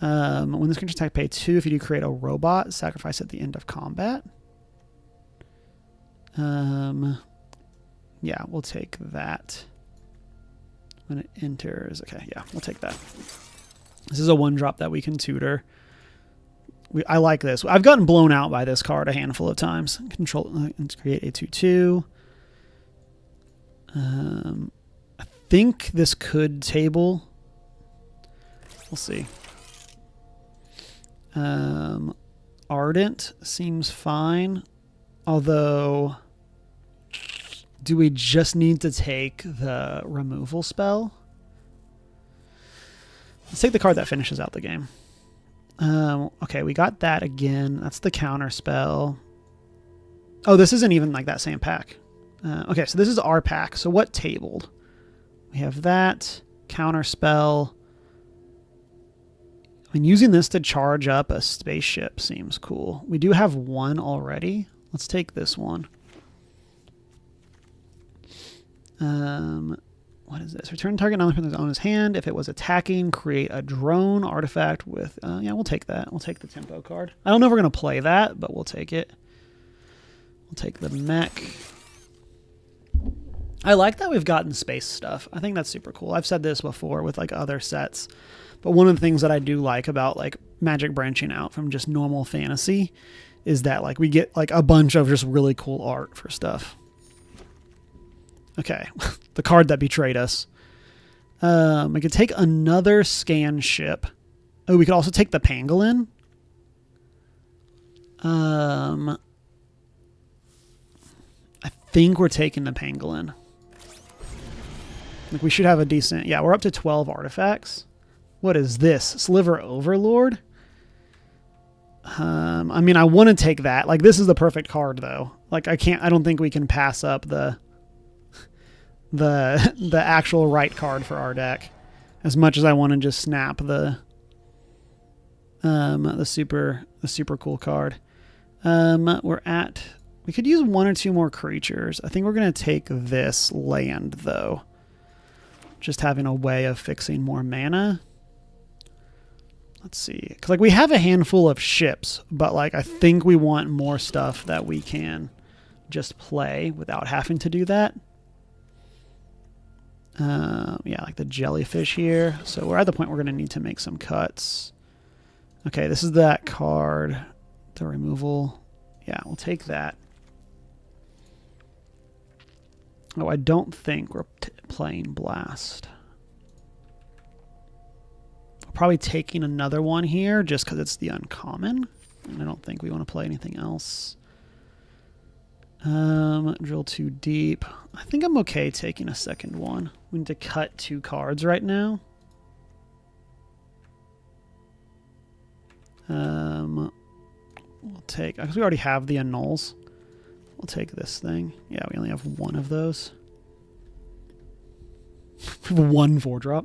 When this creature attack, pay 2. If you do create a robot, sacrifice at the end of combat. Yeah, we'll take that. When it enters, okay, yeah, we'll take that. This is a 1-drop that we can tutor. I like this. I've gotten blown out by this card a handful of times. Control and create a 2/2. I think this could table. We'll see. Ardent seems fine. Although, do we just need to take the removal spell? Let's take the card that finishes out the game. Okay, we got that again. That's the counter spell. Oh, this isn't even like that same pack. Okay, so this is our pack. So what tabled? We have that counter spell. I mean, using this to charge up a spaceship seems cool. We do have one already. Let's take this one. What is this? Return target non-permanent on his hand. If it was attacking, create a drone artifact with... yeah, we'll take that. We'll take the tempo card. I don't know if we're going to play that, but we'll take it. We'll take the mech. I like that we've gotten space stuff. I think that's super cool. I've said this before with like other sets. But one of the things that I do like about like Magic branching out from just normal fantasy is that like we get like a bunch of just really cool art for stuff. Okay, the card that betrayed us. We could take another scan ship. Oh, we could also take the pangolin. I think we're taking the pangolin. Like we should have a decent... Yeah, we're up to 12 artifacts. What is this? Sliver Overlord? I mean, I want to take that. Like, this is the perfect card, though. Like, I don't think we can pass up the actual right card for our deck. As much as I want to just snap the super cool card. We could use 1 or 2 more creatures. I think we're going to take this land, though. Just having a way of fixing more mana. Let's see. Because like, we have a handful of ships, but like I think we want more stuff that we can just play without having to do that. Yeah, like the jellyfish here. So we're at the point we're going to need to make some cuts. Okay, this is that card. The removal. Yeah, we'll take that. Oh, I don't think we're playing Blast. We're probably taking another one here just because it's the uncommon. And I don't think we want to play anything else. Drill too deep. I think I'm okay taking a second one. We need to cut 2 cards right now. We'll take... Because we already have the annuls. We'll take this thing. Yeah, we only have 1 of those. 1 4-drop.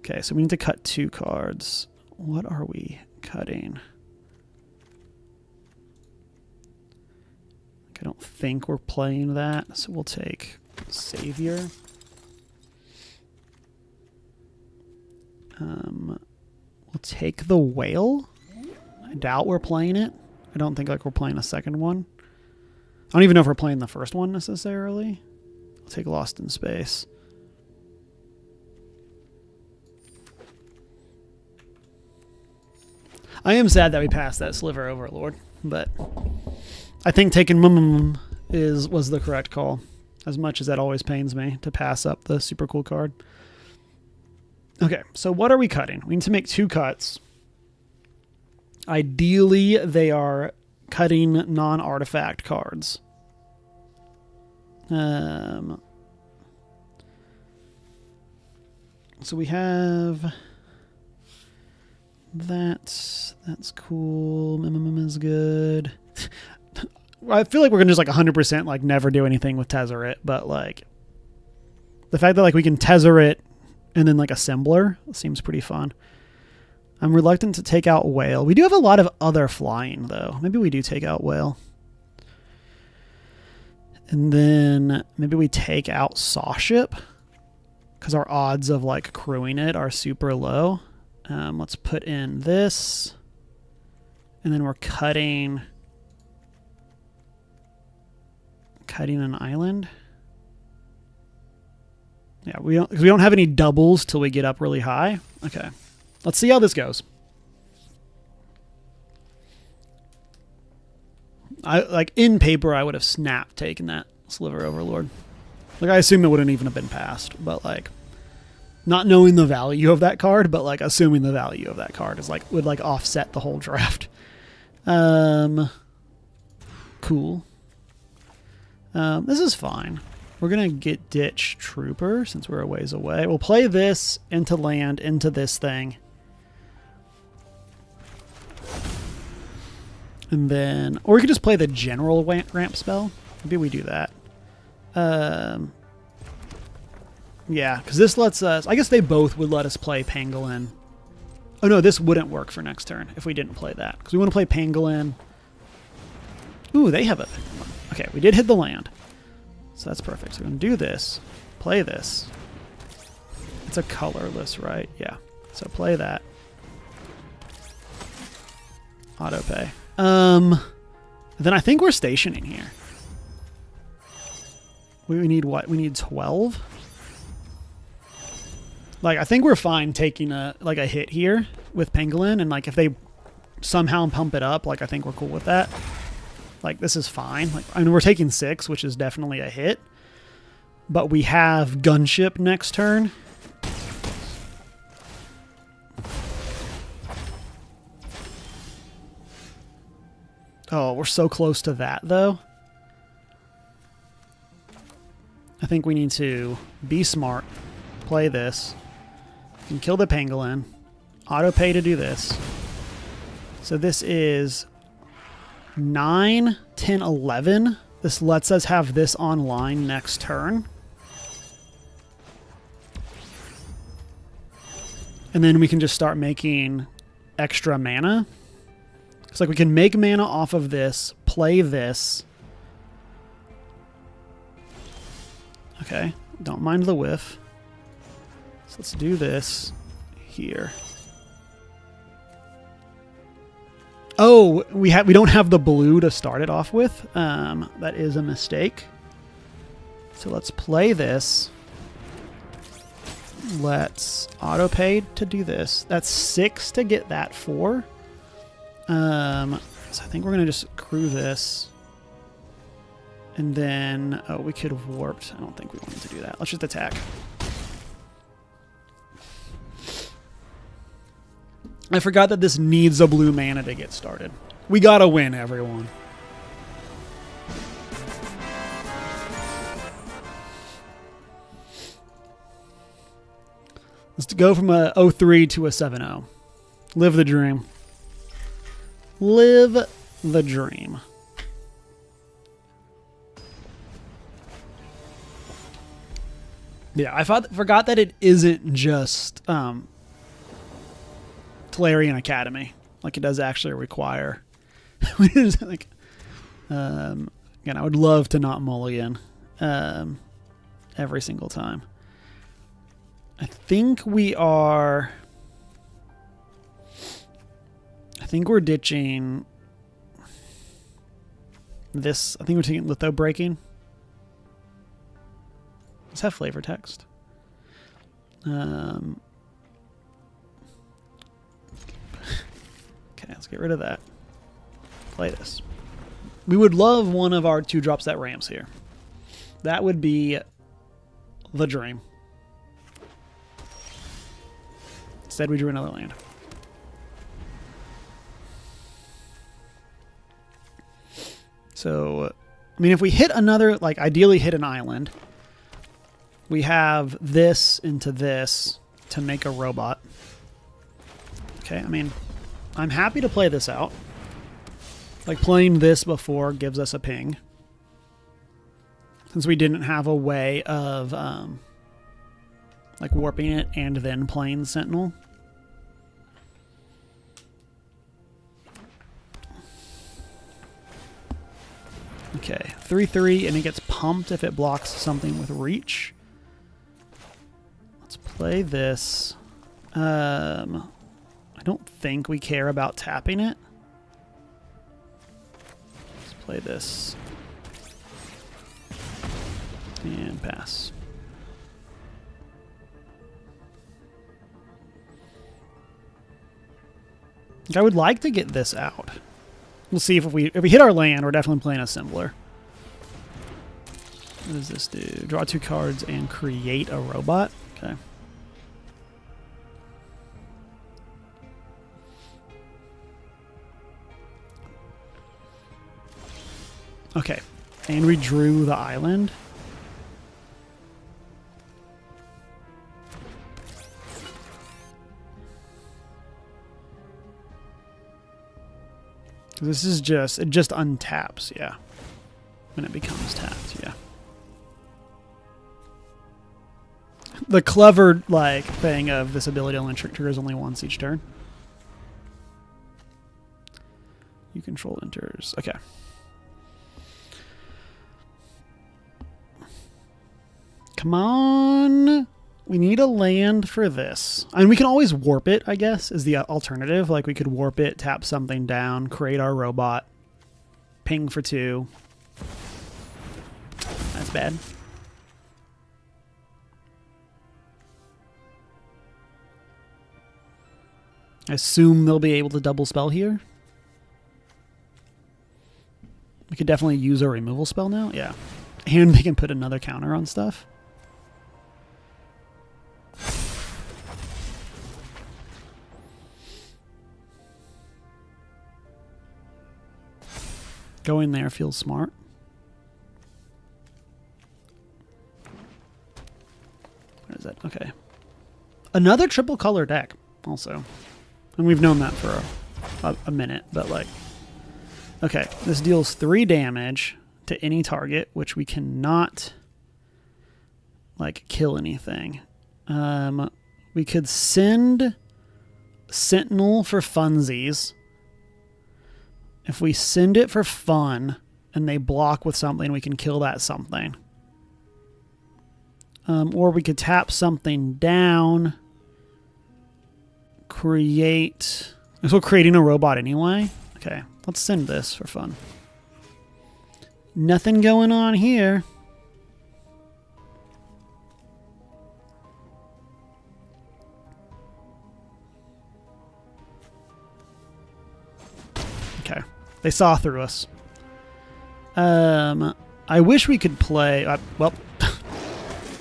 Okay, so we need to cut 2 cards. What are we cutting? I don't think we're playing that, so we'll take Savior. We'll take the Whale. I doubt we're playing it. I don't think like we're playing a second one. I don't even know if we're playing the first one necessarily. I'll take Lost in Space. I am sad that we passed that Sliver Overlord, but I think taking was the correct call. As much as that always pains me to pass up the super cool card. Okay, so what are we cutting? We need to make 2 cuts. Ideally, they are cutting non-artifact cards. So we have that's cool. Is good. I feel like we're gonna just like 100% like never do anything with Tezzeret, but like the fact that like we can Tezzeret and then like Assembler seems pretty fun. I'm reluctant to take out Whale. We do have a lot of other flying though. Maybe we do take out Whale. And then maybe we take out Sawship because our odds of like crewing it are super low. Let's put in this. And then we're cutting an island. Yeah, we don't have any doubles till we get up really high. Okay. Let's see how this goes. Like in paper I would have snapped taking that Sliver Overlord. Like I assume it wouldn't even have been passed, but like not knowing the value of that card, but like assuming the value of that card is like would like offset the whole draft. Cool. This is fine. We're going to get Ditch Trooper since we're a ways away. We'll play this into land, into this thing. And then, or we could just play the general ramp spell. Maybe we do that. Yeah, because this lets us, I guess they both would let us play Pangolin. Oh no, this wouldn't work for next turn if we didn't play that. Because we want to play Pangolin. Ooh, they have a... Okay, we did hit the land. So that's perfect. So we're going to do this. Play this. It's a colorless, right? Yeah. So play that. Auto pay. Then I think we're stationing here. We need what? We need 12? Like, I think we're fine taking a hit here with Pangolin, and like if they somehow pump it up, like I think we're cool with that. Like this is fine. Like I mean we're taking 6, which is definitely a hit. But we have Gunship next turn. Oh, we're so close to that though. I think we need to be smart. Play this. And kill the Pangolin. Auto pay to do this. So this is 9, 10, 11. This lets us have this online next turn. And then we can just start making extra mana. It's like we can make mana off of this, play this. Okay, don't mind the whiff. So let's do this here. Oh, we don't have the blue to start it off with. That is a mistake. So let's play this. Let's auto pay to do this. That's 6 to get that 4. So I think we're gonna just crew this. And then we could have warped. I don't think we wanted to do that. Let's just attack. I forgot that this needs a blue mana to get started. We gotta win, everyone. Let's go from a 0-3 to a 7-0. Live the dream. Live the dream. Yeah, I forgot that it isn't just Clarion Academy. Like, it does actually require. Like, again, I would love to not mulligan every single time. I think we are. I think we're ditching this. I think we're taking litho breaking. Let's have flavor text. Okay, let's get rid of that. Play this. We would love one of our 2 drops that ramps here. That would be the dream. Instead, we drew another land. So, I mean, if we hit another, like, ideally hit an island, we have this into this to make a robot. Okay, I mean, I'm happy to play this out. Like, playing this before gives us a ping. Since we didn't have a way of, like, warping it and then playing Sentinel. Okay, 3/3, and it gets pumped if it blocks something with reach. Let's play this. I don't think we care about tapping it. Let's play this. And pass. I would like to get this out. We'll see if we hit our land, we're definitely playing Assembler. What does this do? Draw 2 cards and create a robot. Okay. Okay. And we drew the island. This is just, it just untaps, yeah. When it becomes tapped, yeah. The clever, like, thing of this ability only triggers only once each turn. You control enters, okay. Come on. We need a land for this. I mean, we can always warp it, I guess, is the alternative. Like, we could warp it, tap something down, create our robot, ping for 2. That's bad. I assume they'll be able to double spell here. We could definitely use a removal spell now. Yeah. And they can put another counter on stuff. Going there feels smart. What is that? Okay. Another triple color deck also. And we've known that for a minute, but like... Okay, this deals 3 damage to any target, which we cannot, like, kill anything. We could send Sentinel for funsies. If we send it for fun and they block with something, we can kill that something. Or we could tap something down. Create... So creating a robot anyway. Okay, let's send this for fun. Nothing going on here. Okay. They saw through us. I wish we could play... well,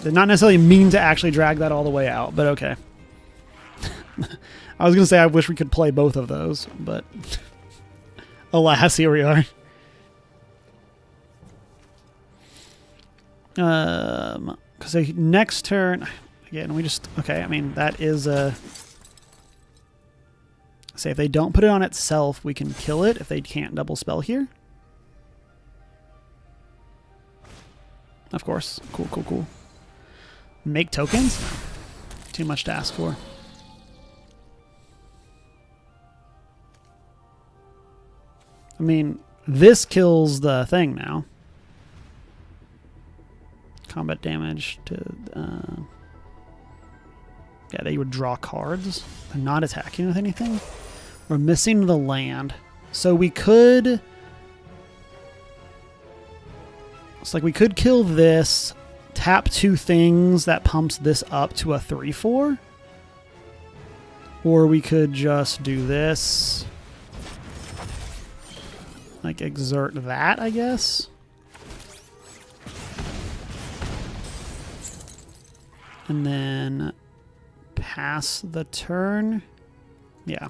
did not necessarily mean to actually drag that all the way out, but okay. I was going to say I wish we could play both of those, but alas, here we are. Because next turn... Again, we just... Okay, I mean, that is a... Say, if they don't put it on itself, we can kill it if they can't double spell here. Of course. Cool, cool, cool. Make tokens? Too much to ask for. I mean, this kills the thing now. Combat damage to... yeah, they would draw cards. They're not attacking with anything. We're missing the land. So we could... It's like we could kill this, tap 2 things that pumps this up to a 3/4. Or we could just do this. Like exert that, I guess. And then pass the turn. Yeah.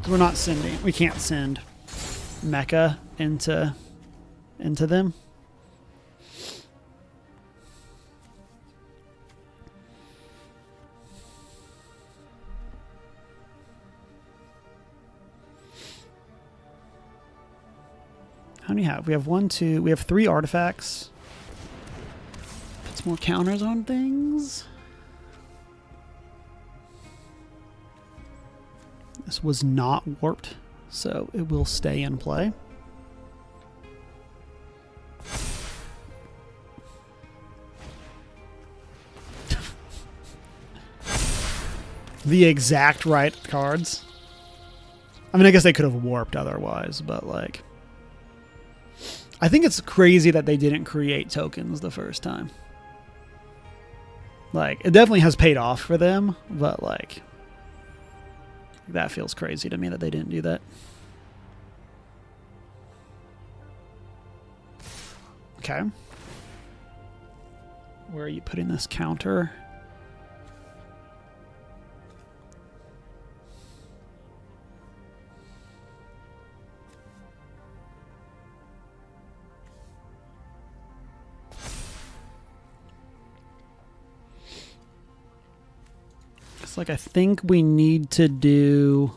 We're not sending. We can't send mecha into them. How many have? We have 1, 2. We have 3 artifacts. Puts more counters on things. This was not warped, so it will stay in play. The exact right cards. I mean, I guess they could have warped otherwise, but like... I think it's crazy that they didn't create tokens the first time. Like, it definitely has paid off for them, but like... That feels crazy to me that they didn't do that. Okay. Where are you putting this counter? Like, I think we need to do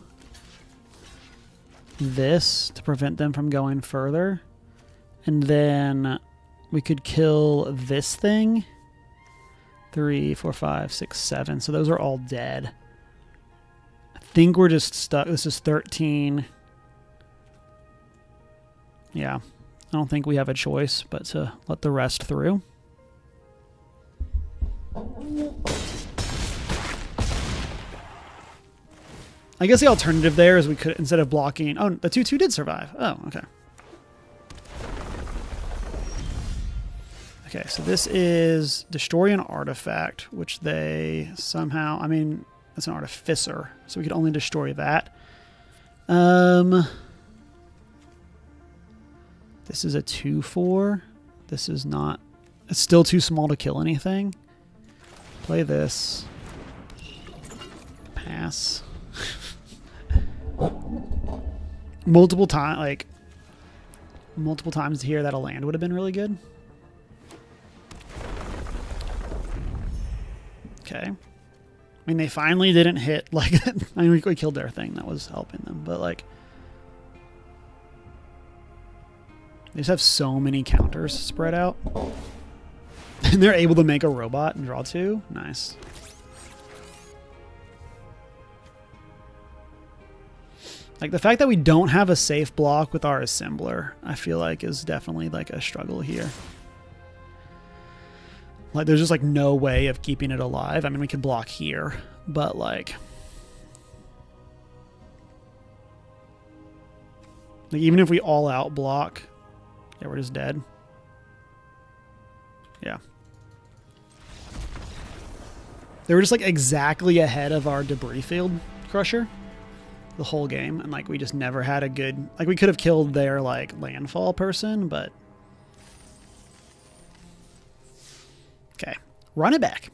this to prevent them from going further. And then we could kill this thing. 3, 4, 5, 6, 7. So those are all dead. I think we're just stuck. This is 13. Yeah. I don't think we have a choice but to let the rest through. I guess the alternative there is we could, instead of blocking... Oh, the 2/2 did survive. Oh, okay. Okay, so this is destroy an artifact, which they somehow... I mean, it's an artificer, so we could only destroy that. This is a 2/4. This is not... It's still too small to kill anything. Play this. Pass. Multiple times here that a land would have been really good. Okay. I mean, they finally didn't hit, like, I mean, we killed their thing that was helping them, but, like, they just have so many counters spread out. And they're able to make a robot and draw 2. Nice. Like, the fact that we don't have a safe block with our assembler, I feel like is definitely, like, a struggle here. Like, there's just, like, no way of keeping it alive. I mean, we could block here, but, like... even if we all out block... Yeah, we're just dead. Yeah. They were just, like, exactly ahead of our debris field crusher the whole game, and like we just never had a good, like, we could have killed their like landfall person, but okay, run it back.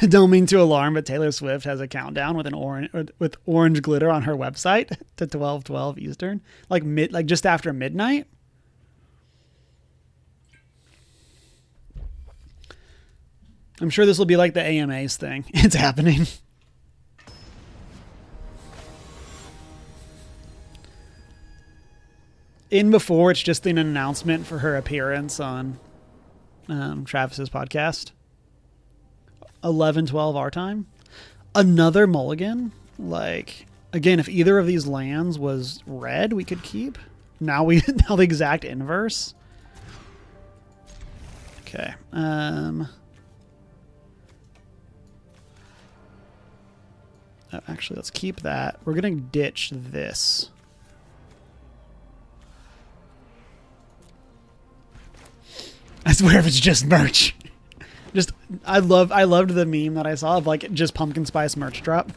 Don't mean to alarm, but Taylor Swift has a countdown with an orange glitter on her website to 12:12 Eastern, like just after midnight. I'm sure this will be like the AMAs thing. It's happening. In before, it's just an announcement for her appearance on Travis's podcast. 11-12 our time. Another mulligan. Like, again, if either of these lands was red, we could keep. Now the exact inverse. Okay. Actually, let's keep that. We're gonna ditch this. I swear if it's just merch. Just I loved the meme that I saw of like just pumpkin spice merch drop.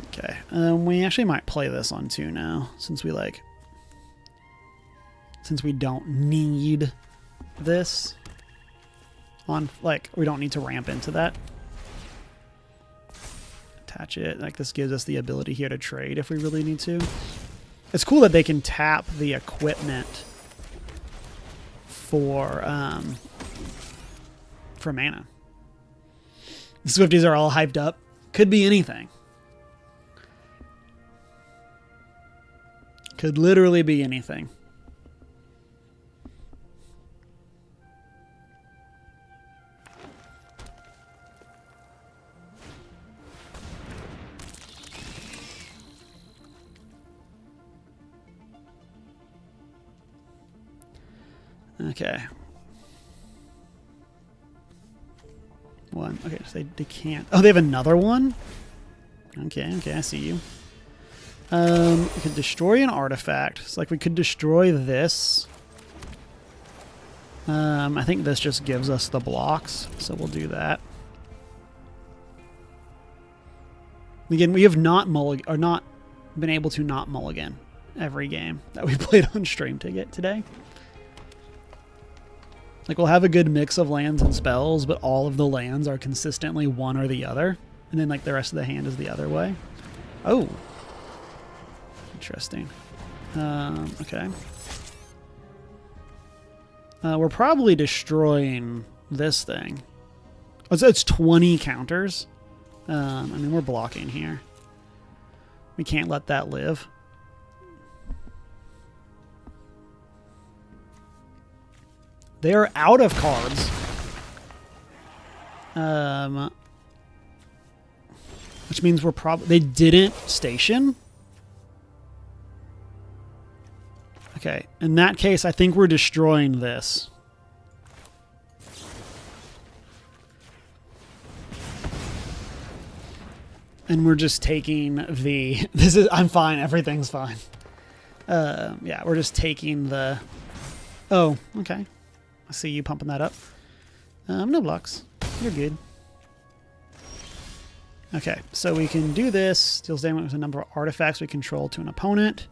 Okay. We actually might play this on 2 now, since we don't need this on, like, we don't need to ramp into that. Attach it. Like, this gives us the ability here to trade if we really need to. It's cool that they can tap the equipment for mana. The Swifties are all hyped up. Could be anything. Could literally be anything. Okay. One. Okay, so they can't. Oh, they have another one? Okay, I see you. We could destroy an artifact. It's like we could destroy this. I think this just gives us the blocks, so we'll do that. Again, we have not been able to not mulligan every game that we played on stream today. Like, we'll have a good mix of lands and spells, but all of the lands are consistently one or the other. And then, like, the rest of the hand is the other way. Oh. Interesting. Okay. We're probably destroying this thing. Oh, so it's 20 counters. I mean, we're blocking here. We can't let that live. They are out of cards. Which means we're probably... They didn't station. Okay. In that case, I think we're destroying this. And we're just taking the... I'm fine. Everything's fine. Yeah, we're just taking the... Oh, okay. I see you pumping that up. No blocks. You're good. Okay, so we can do this. Deals damage with a number of artifacts we control to an opponent.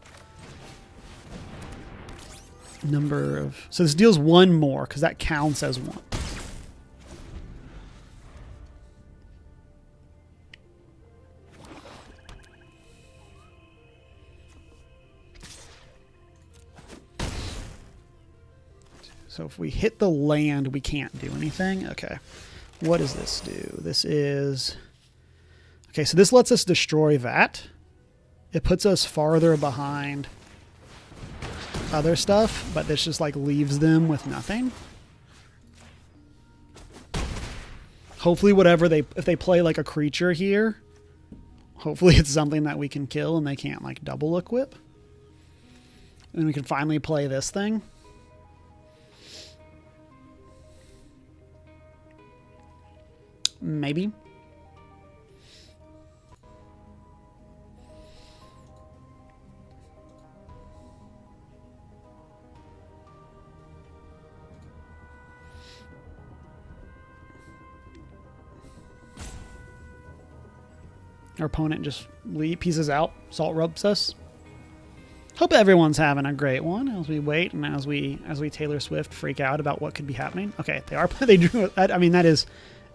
So this deals 1 more, because that counts as 1. So if we hit the land, we can't do anything. Okay. What does this do? This is... Okay, so this lets us destroy that. It puts us farther behind other stuff, but this just, like, leaves them with nothing. Hopefully whatever they... If they play, like, a creature here, hopefully it's something that we can kill and they can't, like, double equip. And we can finally play this thing. Maybe. Our opponent just pieces out, salt rubs us. Hope everyone's having a great one as we wait and as we Taylor Swift freak out about what could be happening. Okay, they drew. I mean, that is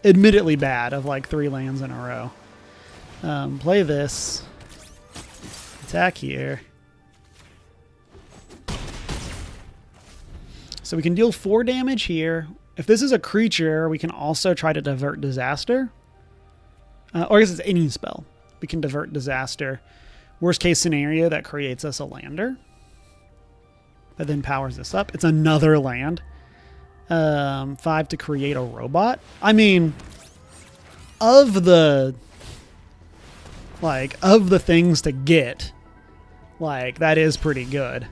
admittedly bad of like 3 lands in a row. Play this. Attack here. So we can deal 4 damage here. If this is a creature, we can also try to divert disaster. Or I guess it's any spell. We can divert disaster. Worst case scenario, that creates us a lander. That then powers this up. It's another land. 5 to create a robot. I mean, of the things to get, like, that is pretty good.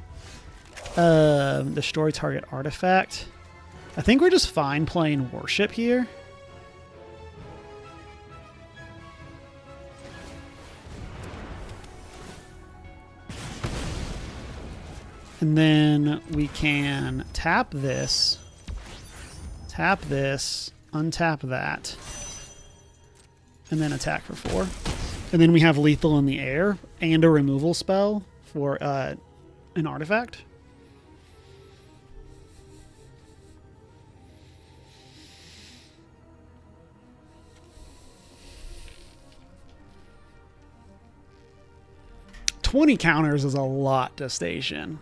Destroy target artifact. I think we're just fine playing worship here. And then we can tap this, untap that, and then attack for 4. And then we have lethal in the air and a removal spell for an artifact. $20 counters is a lot to station.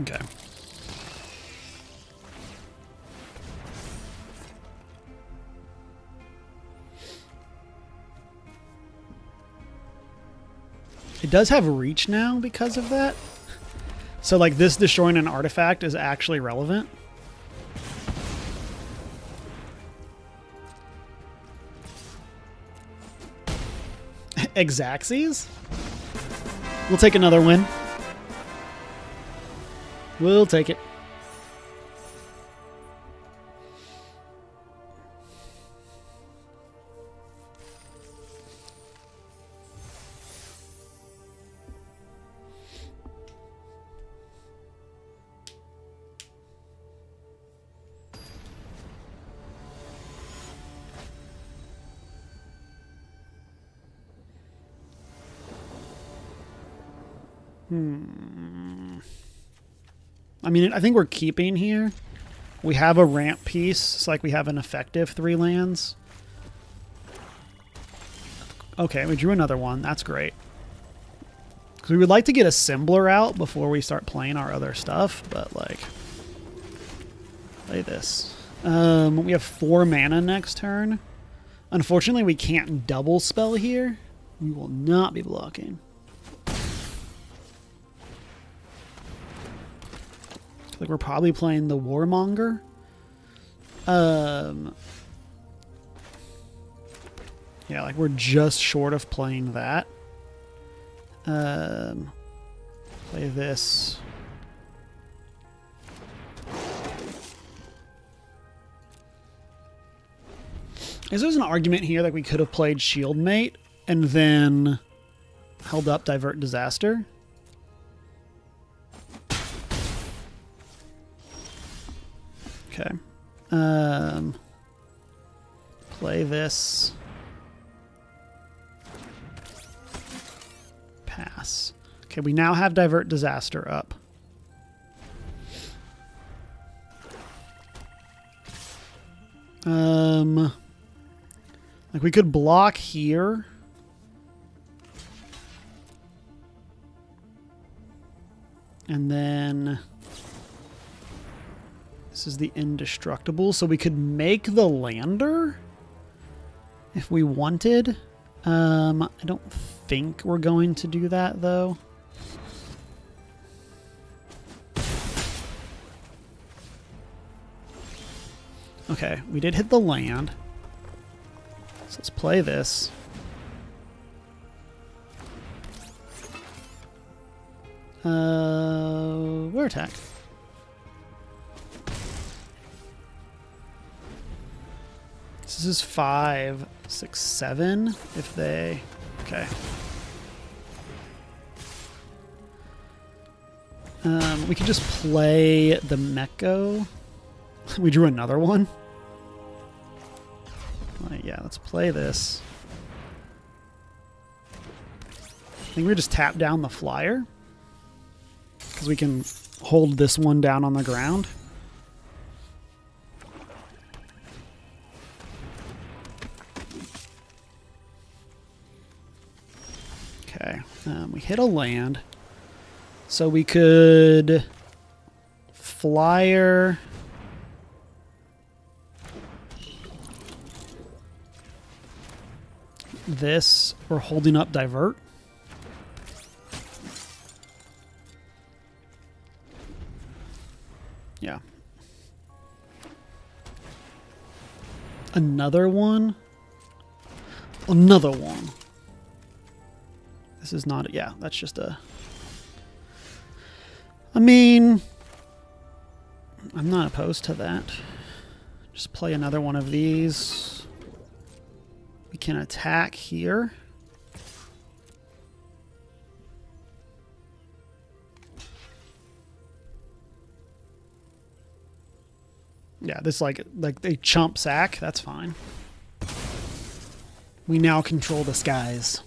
Okay. It does have reach now because of that. So, like, this destroying an artifact is actually relevant. Exaxes? We'll take another win. We'll take it. I mean, I think we're keeping here. We have a ramp piece. It's like we have an effective 3 lands. Okay, we drew another one. That's great. Because we would like to get a Assembler out before we start playing our other stuff, but, like, play this. We have 4 mana next turn. Unfortunately, we can't double spell here. We will not be blocking. Like, we're probably playing the Warmonger. Yeah, like, we're just short of playing that. Play this. Is there's an argument here that we could have played Shieldmate and then held up Divert Disaster? Okay. Play this. Pass. Okay, we now have Divert Disaster up. Like, we could block here. And then this is the Indestructible, so we could make the lander if we wanted. I don't think we're going to do that, though. Okay, we did hit the land. So let's play this. We're attacked. This is 5, 6, 7. If they... Okay. We could just play the Meko. We drew another one. Yeah, let's play this. I think we just tap down the flyer. Because we can hold this one down on the ground. Okay, we hit a land. So we could flyer... this. We're holding up Divert. Yeah. Another one? Another one. This is not... Yeah, that's just a... I mean... I'm not opposed to that. Just play another one of these. We can attack here. Yeah, this like they chump sack. That's fine. We now control the skies.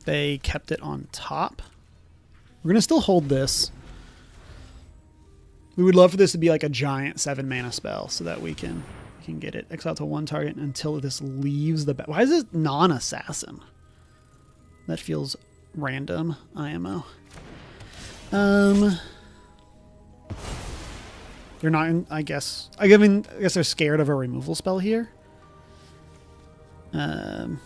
They kept it on top. We're going to still hold this. We would love for this to be like a giant 7-mana spell so that we can get it. Exile to one target until this leaves the... Why is it non-assassin? That feels random. IMO. They're not in, I guess. I mean, I guess they're scared of a removal spell here. Okay,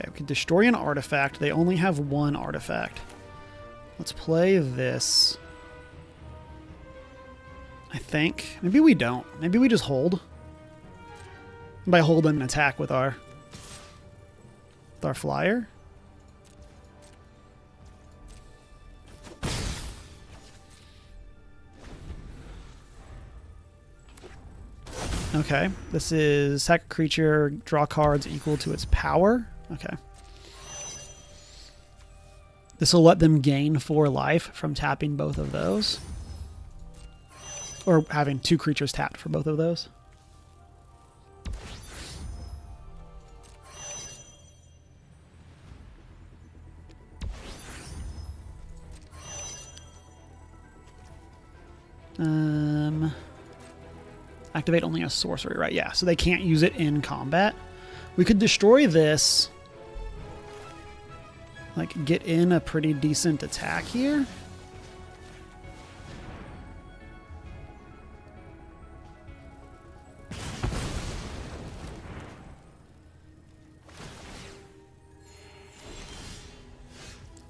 we can destroy an artifact. They only have one artifact. Let's play this. I think. Maybe we don't. Maybe we just hold. By hold and attack with our flyer. Okay, this is sack a creature, draw cards equal to its power. Okay. This will let them gain 4 life from tapping both of those. Or having 2 creatures tapped for both of those. Activate only a sorcery, right? Yeah, so they can't use it in combat. We could destroy this. Like, get in a pretty decent attack here.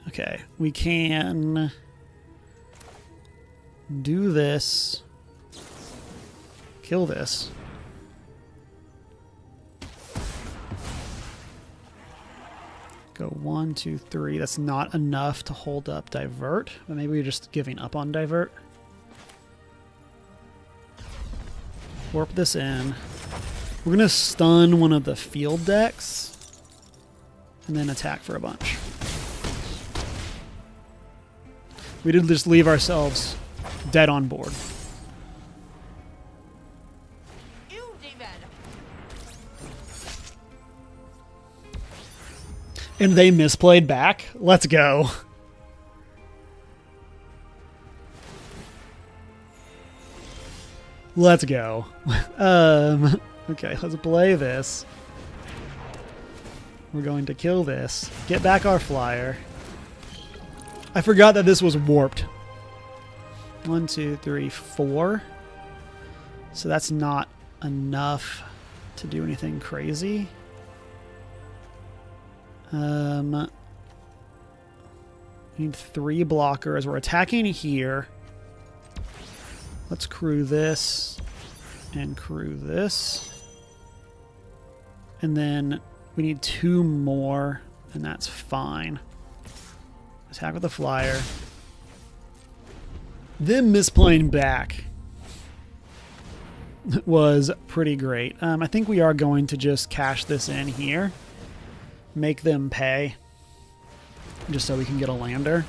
Okay, we can do this. Kill this. Go 1, 2, 3. That's not enough to hold up divert, but maybe we're just giving up on divert. Warp this in. We're going to stun one of the field decks and then attack for a bunch. We did just leave ourselves dead on board. And they misplayed back? Let's go. Let's go. Okay, let's play this. We're going to kill this. Get back our flyer. I forgot that this was warped. 1, 2, 3, 4. So that's not enough to do anything crazy. We need 3 blockers. We're attacking here. Let's crew this and crew this. And then we need 2 more, and that's fine. Attack with the flyer. Them misplaying back was pretty great. I think we are going to just cash this in here. Make them pay. Just so we can get a lander.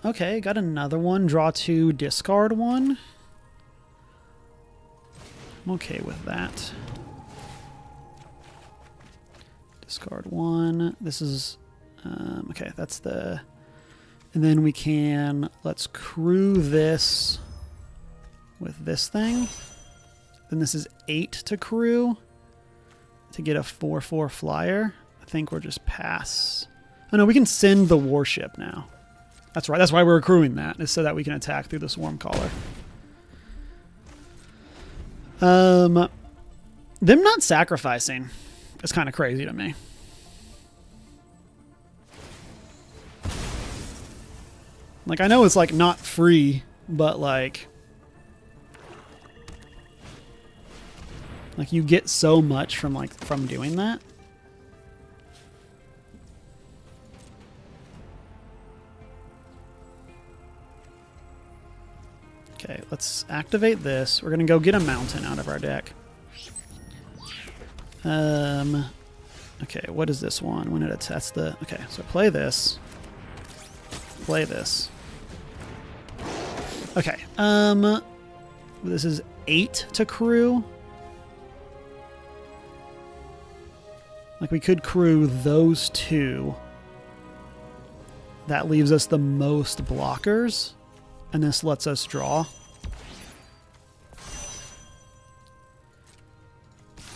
Okay, got another one. Draw 2, discard 1. I'm okay with that. Discard 1. This is... okay, that's the... And then we can... Let's crew this with this thing. Then this is 8 to crew to get a 4/4 flyer. I think we're just pass. Oh no, we can send the warship now. That's right. That's why we're accruing that, is so that we can attack through the Swarm Caller. Them not sacrificing is kind of crazy to me. Like, I know it's, like, not free, but, like, you get so much from, like, from doing that. Okay, let's activate this. We're going to go get a mountain out of our deck. Okay, what is this one? When it attacks the... Okay, so play this. Play this. Okay, this is 8 to crew. Like, we could crew those 2. That leaves us the most blockers, and this lets us draw.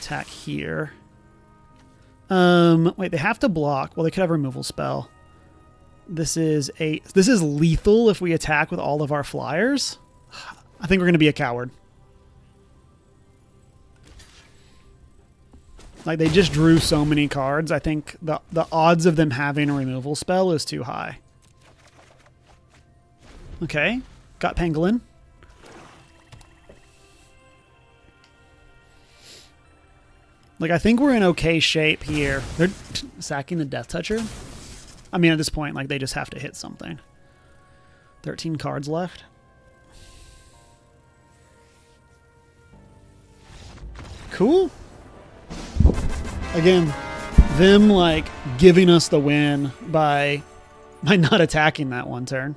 Attack here. Wait, they have to block. Well, they could have a removal spell. This is lethal if we attack with all of our flyers. I think we're going to be a coward. Like, they just drew so many cards. I think the odds of them having a removal spell is too high. Okay, got Pangolin. Like, I think we're in okay shape here. They're sacking the Death Toucher. I mean, at this point, like, they just have to hit something. 13 cards left. Cool. Again, them, like, giving us the win by not attacking that one turn.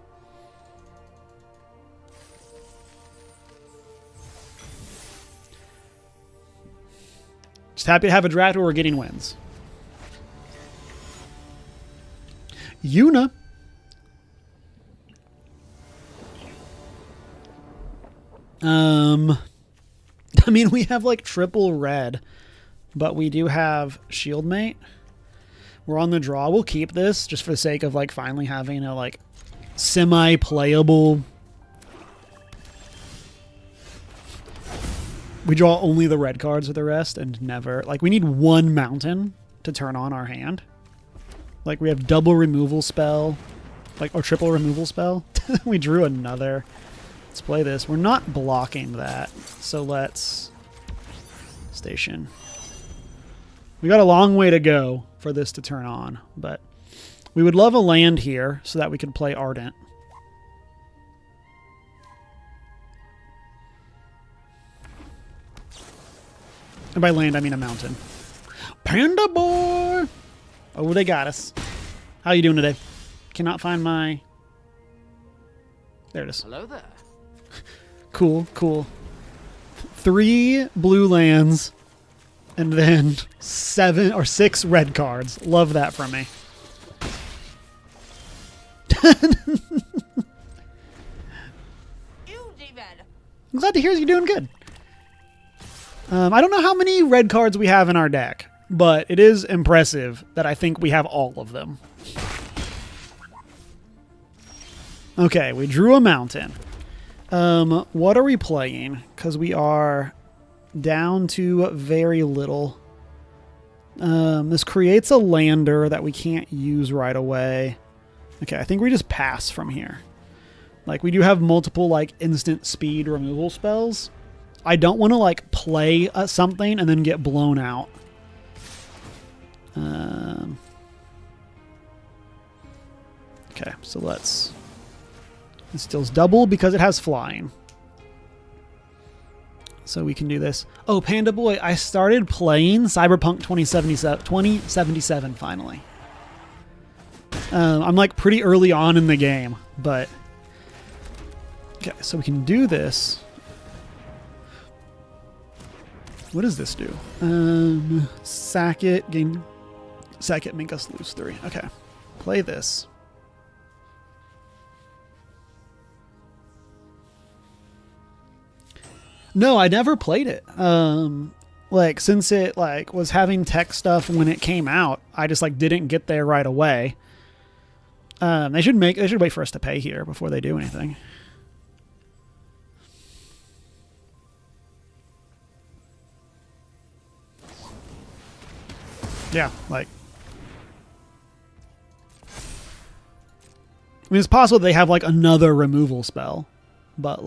Just happy to have a draft where we're getting wins. Yuna. I mean, we have like triple red, but we do have Shield Mate. We're on the draw. We'll keep this just for the sake of like finally having a like semi-playable. We draw only the red cards with the rest and never like we need one mountain to turn on our hand. Like, we have double removal spell, like, or triple removal spell. We drew another. Let's play this. We're not blocking that, so let's station. We got a long way to go for this to turn on, but we would love a land here so that we could play Ardent. And by land, I mean a mountain. Panda boy! Oh, they got us. How you doing today? Cannot find my... There it is. Hello there. Cool, cool. 3 blue lands, and then 7 or 6 red cards. Love that from me. I'm glad to hear you're doing good. I don't know how many red cards we have in our deck, but it is impressive that I think we have all of them. Okay, we drew a mountain. What are we playing? Because we are down to very little. This creates a lander that we can't use right away. Okay, I think we just pass from here. Like, we do have multiple, like, instant speed removal spells. I don't want to, like, play something and then get blown out. Okay, so let's... This deals double because it has flying. So we can do this. Oh, Panda Boy, I started playing Cyberpunk 2077 finally. I'm like pretty early on in the game, but... Okay, so we can do this. What does this do? Sack it, gain... Sack it, make us lose 3. Okay, play this. No, I never played it. Like, since it, like, was having tech stuff when it came out, I just, like, didn't get there right away. They should wait for us to pay here before they do anything. Yeah, like, I mean, it's possible they have like another removal spell, but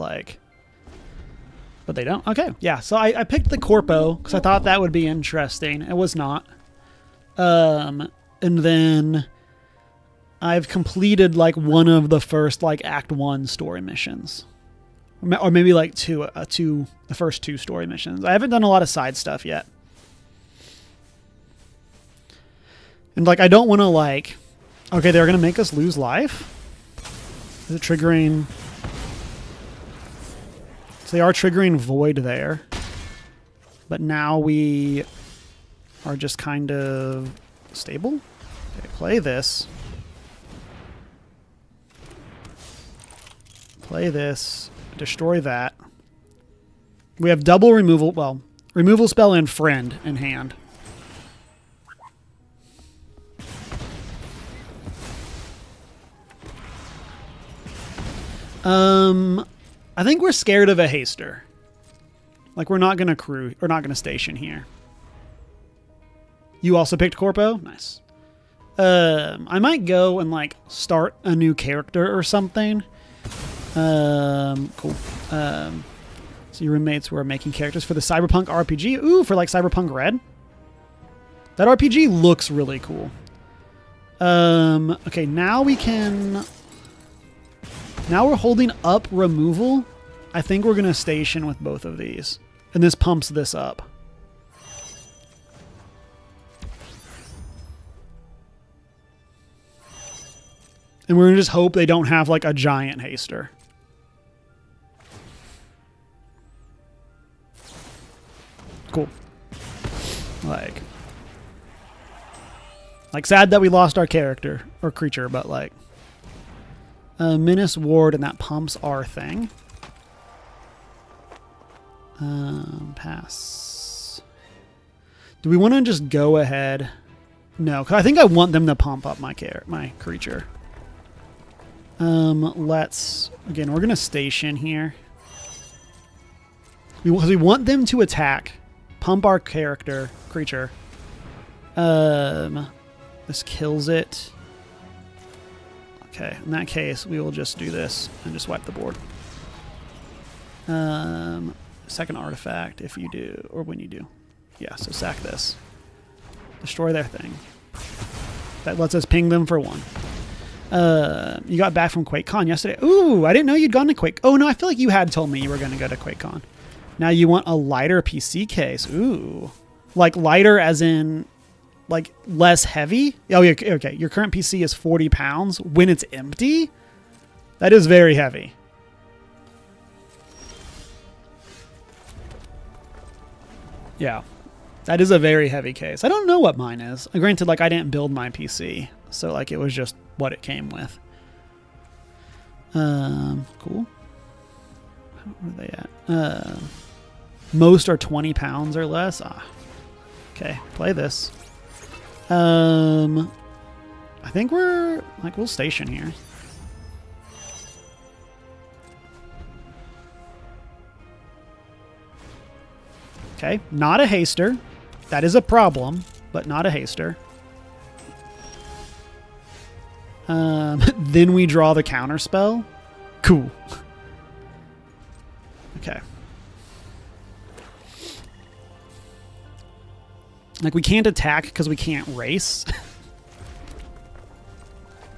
they don't. Okay, yeah. So I picked the Corpo because I thought that would be interesting. It was not. And then I've completed like one of the first like Act 1 story missions, or maybe like the first 2 story missions. I haven't done a lot of side stuff yet. And, like, I don't want to, like... Okay, they're going to make us lose life? Is it triggering... So they are triggering Void there. But now we are just kind of stable. Okay, play this. Play this. Destroy that. We have double removal... Well, removal spell and friend in hand. I think we're scared of a haster. Like, we're not going to not going to station here. You also picked Corpo? Nice. I might go and, like, start a new character or something. Cool. So your roommates were making characters for the Cyberpunk RPG. Ooh, for, like, Cyberpunk Red? That RPG looks really cool. Okay, now we can... Now we're holding up removal. I think we're going to station with both of these. And this pumps this up. And we're going to just hope they don't have like a giant haster. Cool. Like sad that we lost our character or creature, but like... Menace Ward, and that pumps our thing. Pass. Do we want to just go ahead? No, because I think I want them to pump up my creature. Let's... Again, we're going to station here. Because we want them to attack. Pump our creature. This kills it. Okay, in that case, we will just do this and just wipe the board. Second artifact, if you do, or when you do. Yeah, so sack this. Destroy their thing. That lets us ping them for 1. You got back from QuakeCon yesterday. Ooh, I didn't know you'd gone to Quake. Oh, no, I feel like you had told me you were going to go to QuakeCon. Now you want a lighter PC case. Ooh. Like lighter as in... like less heavy. Oh, yeah, okay. Your current PC is 40 pounds when it's empty. That is very heavy. Yeah, that is a very heavy case. I don't know what mine is. Granted, like I didn't build my PC, so like it was just what it came with. Cool. Where are they at? Most are 20 pounds or less. Okay, play this. I think we'll station here. Okay, not a haster. That is a problem, but not a haster. Then we draw the counter spell. Cool. Okay. Like, we can't attack because we can't race.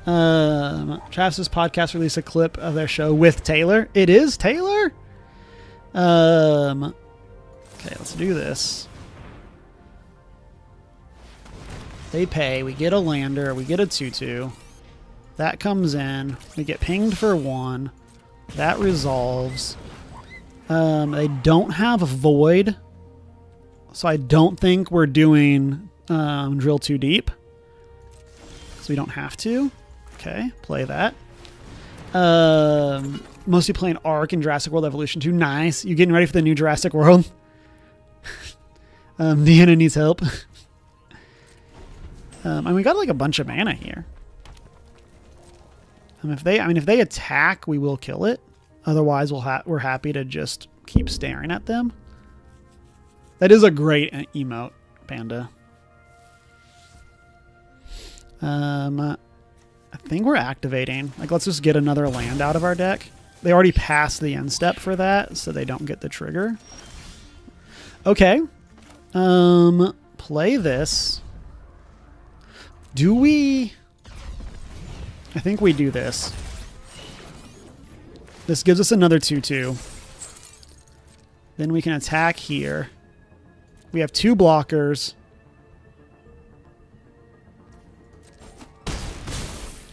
Travis's podcast released a clip of their show with Taylor. It is Taylor? Okay, let's do this. They pay. We get a lander. We get a 2/2. That comes in. We get pinged for 1. That resolves. They don't have a void. So I don't think we're doing drill too deep. So we don't have to. Okay, play that. Mostly playing Ark and Jurassic World Evolution 2. Nice. You getting ready for the new Jurassic World? Deanna needs help. And we got like a bunch of mana here. If they attack, we will kill it. Otherwise, we're happy to just keep staring at them. That is a great emote, Panda. I think we're activating. Like, let's just get another land out of our deck. They already passed the end step for that, so they don't get the trigger. Okay. Play this. Do we... I think we do this. This gives us another 2/2. Then we can attack here. We have 2 blockers.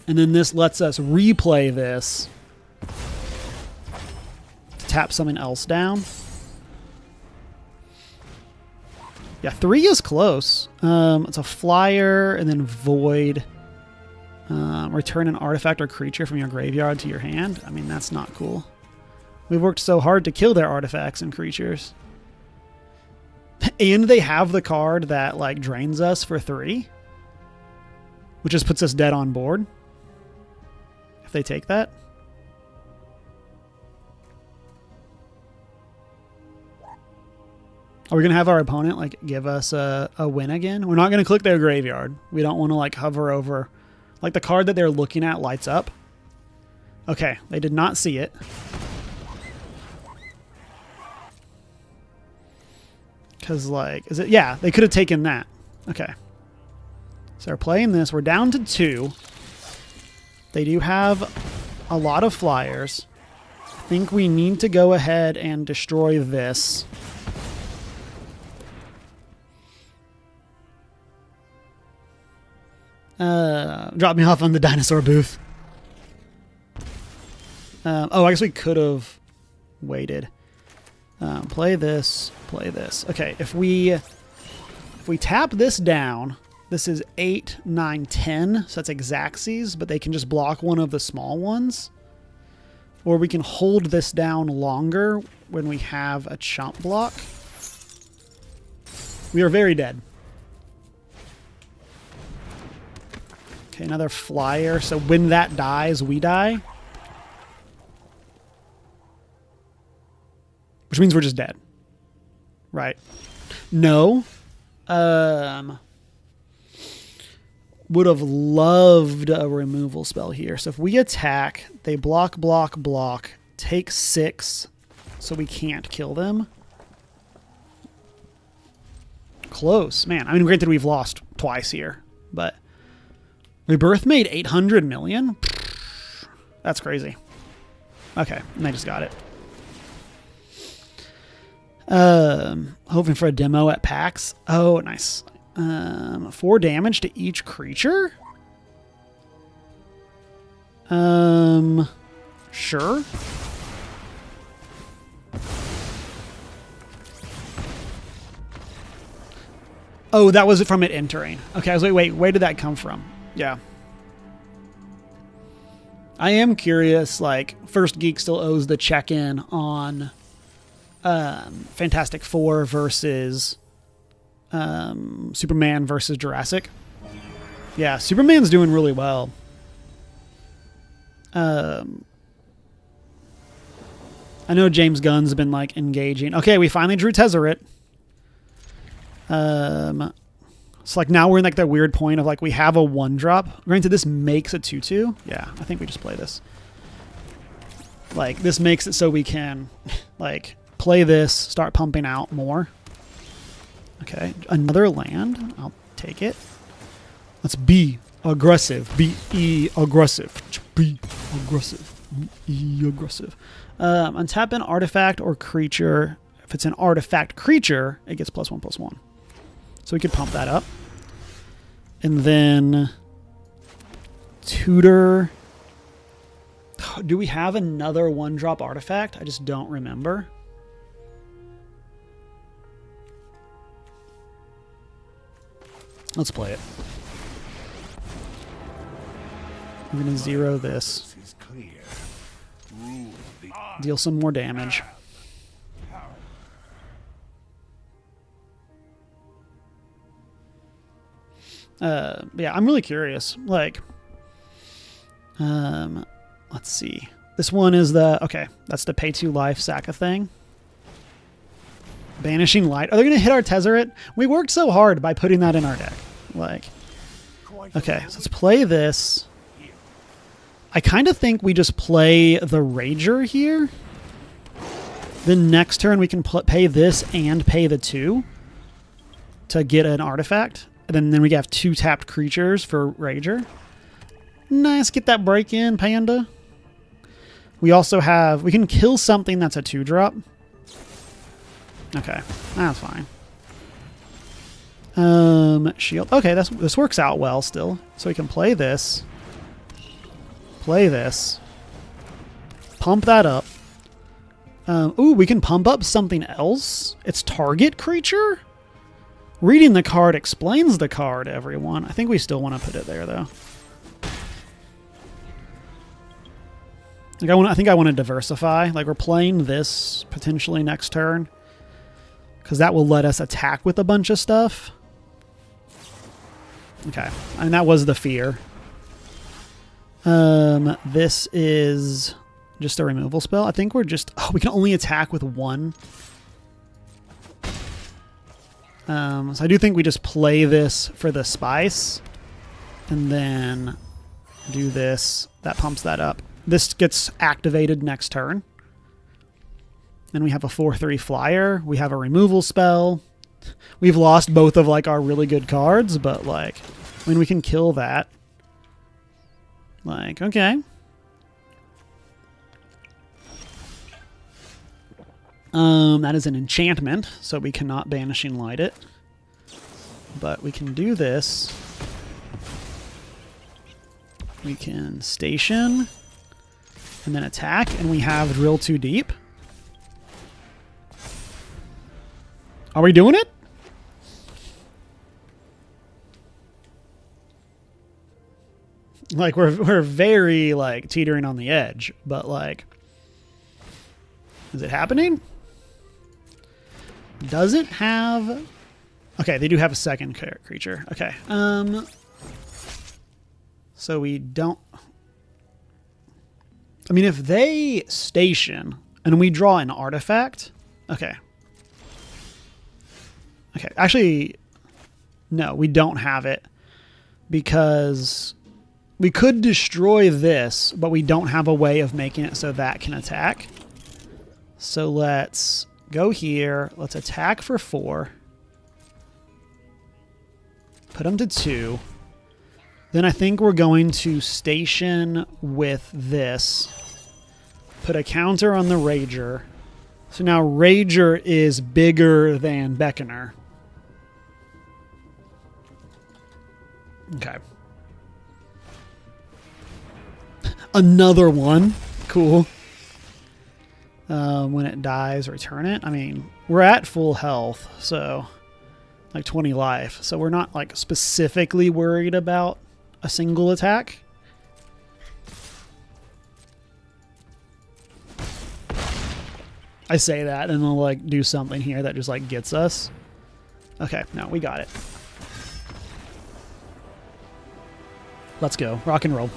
And then this lets us replay this to tap something else down. Yeah, 3 is close. It's a flyer and then void. Return an artifact or creature from your graveyard to your hand. I mean, that's not cool. We've worked so hard to kill their artifacts and creatures. And they have the card that, like, drains us for 3. Which just puts us dead on board. If they take that. Are we going to have our opponent, like, give us a win again? We're not going to click their graveyard. We don't want to, like, hover over... Like, the card that they're looking at lights up. Okay, they did not see it. Because, like, is it? Yeah, they could have taken that. Okay. So we're playing this. We're down to 2. They do have a lot of flyers. I think we need to go ahead and destroy this. Drop me off on the dinosaur booth. Oh, I guess we could have waited. Play this. Play this. Okay, if we tap this down, this is 8, 9, 10. So that's Xaxes, but they can just block one of the small ones. Or we can hold this down longer when we have a chump block. We are very dead. Okay, another flyer. So when that dies, we die. Which means we're just dead. Right. No. Would have loved a removal spell here. So if we attack, they block, block, block, take 6, so we can't kill them. Close. Man, I mean, granted, we've lost twice here, but... Rebirth made 800 million? That's crazy. Okay, and they just got it. Hoping for a demo at PAX. Oh, nice. 4 damage to each creature? Sure. Oh, that was from it entering. Okay, I was like, wait, where did that come from? Yeah. I am curious, like, First Geek still owes the check-in on Fantastic Four versus Superman versus Jurassic. Yeah, Superman's doing really well. I know James Gunn's been, like, engaging. Okay, we finally drew Tezzeret. So, like, now we're in, like, that weird point of, like, we have a 1-drop. Granted, this makes a 2/2. Yeah, I think we just play this. Like, this makes it so we can, like, play this, start pumping out more. Okay, another land. I'll take it. Let's be aggressive. Be aggressive. Be aggressive. Be aggressive. Untap an artifact or creature. If it's an artifact creature, it gets +1/+1. So we could pump that up. And then tutor. Do we have another 1-drop artifact? I just don't remember. Let's play it. We're going to 0 this. Deal some more damage. Yeah, I'm really curious. Like, Let's see. This one is the... Okay, that's the pay 2 life sack a thing. Banishing Light. Are they going to hit our Tezzeret? We worked so hard by putting that in our deck. Like... Okay, so let's play this. I kind of think we just play the Rager here. Then next turn we can pay this and pay the 2 to get an artifact. And then we have 2 tapped creatures for Rager. Nice, get that break in, Panda. We also have... We can kill something that's a 2-drop. Okay, that's fine. Shield. Okay, this works out well still. So we can play this. Play this. Pump that up. Ooh, we can pump up something else. It's target creature? Reading the card explains the card, everyone. I think we still want to put it there, though. Like I think I want to diversify. Like we're playing this potentially next turn. Because that will let us attack with a bunch of stuff. Okay. And that was the fear. This is just a removal spell. I think we're just... Oh, we can only attack with 1. So I do think we just play this for the spice. And then do this. That pumps that up. This gets activated next turn. And we have a 4/3 flyer. We have a removal spell. We've lost both of like our really good cards, but like, I mean, we can kill that. Like, okay. That is an enchantment, so we cannot Banishing Light it. But we can do this. We can station and then attack, and we have Drill Too Deep. Are we doing it? Like we're very like teetering on the edge, but like, is it happening? Does it have? Okay, they do have a second creature. Okay, so we don't. I mean, if they station and we draw an artifact, okay. Okay, actually, no, we don't have it because we could destroy this, but we don't have a way of making it so that can attack. So let's go here. Let's attack for 4. Put them to 2. Then I think we're going to station with this. Put a counter on the Rager. So now Rager is bigger than Beckoner. Okay. Another one. Cool. When it dies, return it. I mean, we're at full health, so like 20 life. So we're not like specifically worried about a single attack. I say that and they'll like do something here that just like gets us. Okay, no, we got it. Let's go. Rock and roll.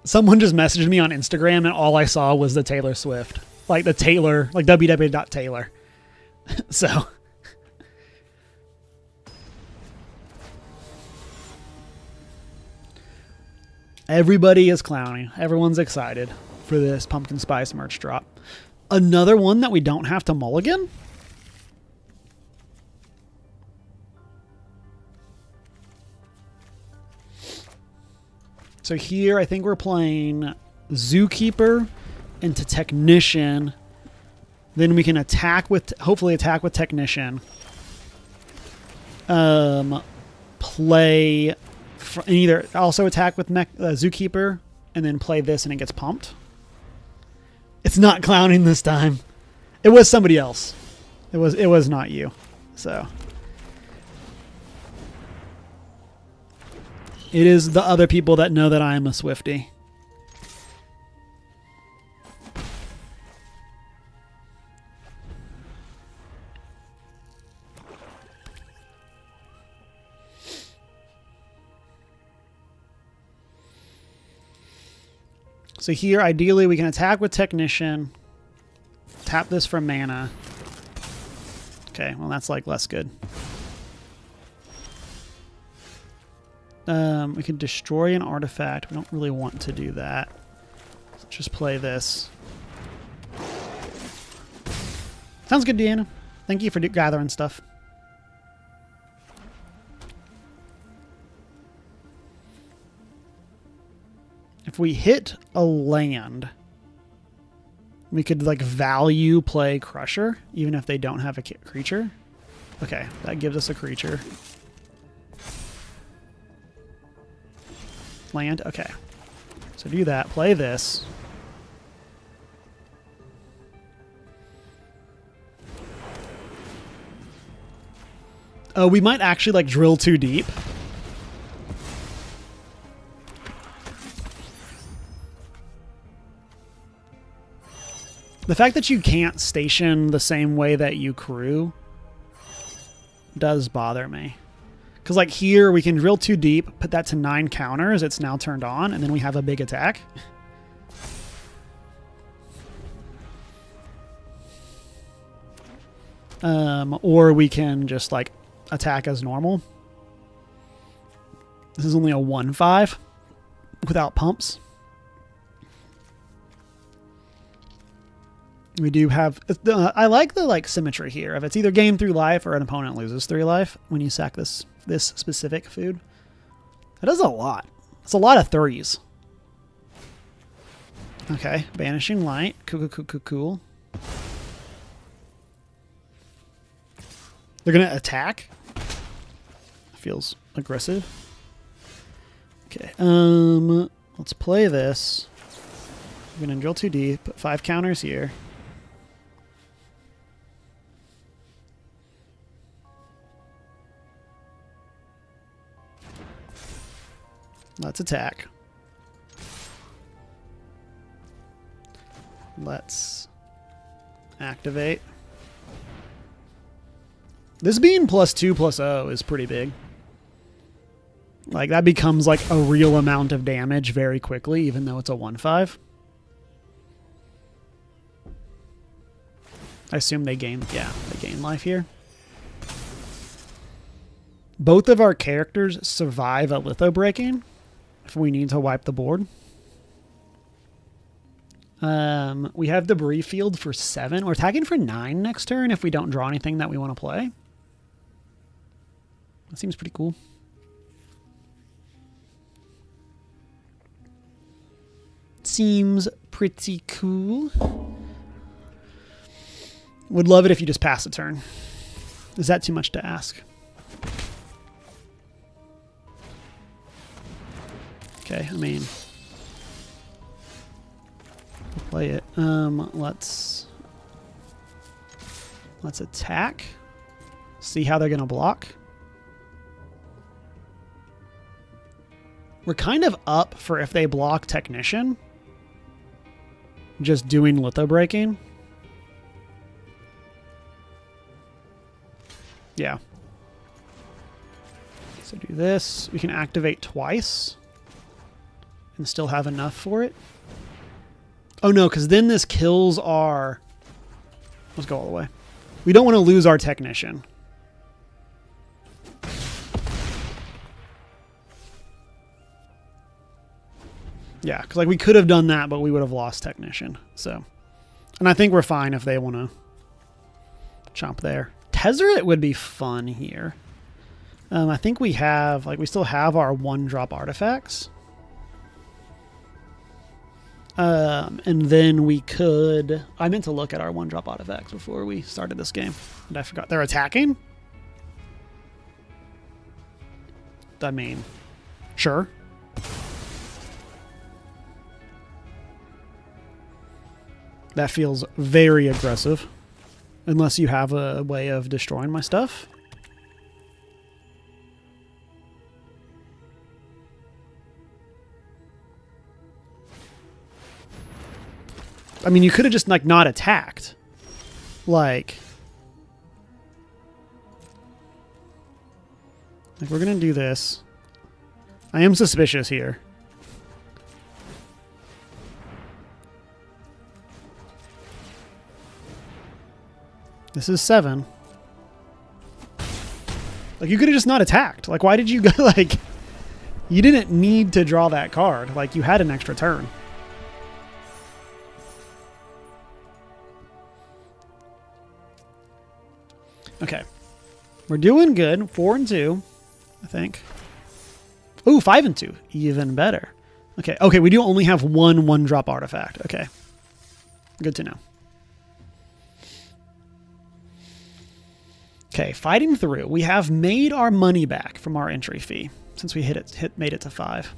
Someone just messaged me on Instagram and all I saw was the Taylor Swift. Like the Taylor, like www.taylor. So. Everybody is clowning. Everyone's excited for this pumpkin spice merch drop. Another one that we don't have to mulligan? So here I think we're playing Zookeeper into Technician. Then we can attack with, hopefully attack with Technician. Play, and either also attack with Zookeeper and then play this and it gets pumped. It's not clowning this time. It was somebody else. It was not you. So it is the other people that know that I am a Swiftie. So here, ideally, we can attack with Technician. Tap this for mana. Okay, well, that's like less good. We can destroy an artifact. We don't really want to do that. Let's just play this. Sounds good, Deanna. Thank you for gathering stuff. If we hit a land, we could like value play Crusher, even if they don't have a creature. Okay, that gives us a creature. Land, okay. So do that, play this. Oh, we might actually like drill too deep. The fact that you can't station the same way that you crew does bother me. Because like here, we can drill too deep, put that to 9 counters, it's now turned on, and then we have a big attack. Or we can just like attack as normal. This is only a 1/5 without pumps. We do have... I like the like symmetry here. If it's either game 3 life or an opponent loses 3 life when you sack this specific food. That does a lot. It's a lot of 3s. Okay, Banishing Light. Cool. They're going to attack. Feels aggressive. Okay, let's play this. I'm going to drill too deep, put 5 counters here. Let's attack. Let's activate. This being +2/+0 is pretty big. Like, that becomes like a real amount of damage very quickly, even though it's a 1/5. I assume they gain, yeah, they gain life here. Both of our characters survive a litho breaking if we need to wipe the board. We have Debris Field for 7. We're attacking for 9 next turn if we don't draw anything that we want to play. That seems pretty cool. Seems pretty cool. Would love it if you just pass a turn. Is that too much to ask? Okay, I mean, we'll play it. Let's attack. See how they're gonna block. We're kind of up for if they block Technician. Just doing litho breaking. Yeah. So do this. We can activate twice. And still have enough for it. Oh no, because then this kills our... Let's go all the way. We don't want to lose our Technician. Yeah, because like we could have done that, but we would have lost Technician. So, and I think we're fine if they want to chomp there. Tezzeret would be fun here. I think we have, like, we still have our 1-drop artifacts. And then we could... I meant to look at our 1-drop artifacts before we started this game. And I forgot. They're attacking? I mean, sure. That feels very aggressive. Unless you have a way of destroying my stuff. I mean, you could have just, like, not attacked. Like, we're going to do this. I am suspicious here. This is 7. Like, you could have just not attacked. Like, why did you go, like... You didn't need to draw that card. Like, you had an extra turn. Okay. We're doing good. 4 and 2, I think. Ooh, 5 and 2. Even better. Okay. Okay, we do only have one drop artifact. Okay. Good to know. Okay, fighting through. We have made our money back from our entry fee since we made it to 5.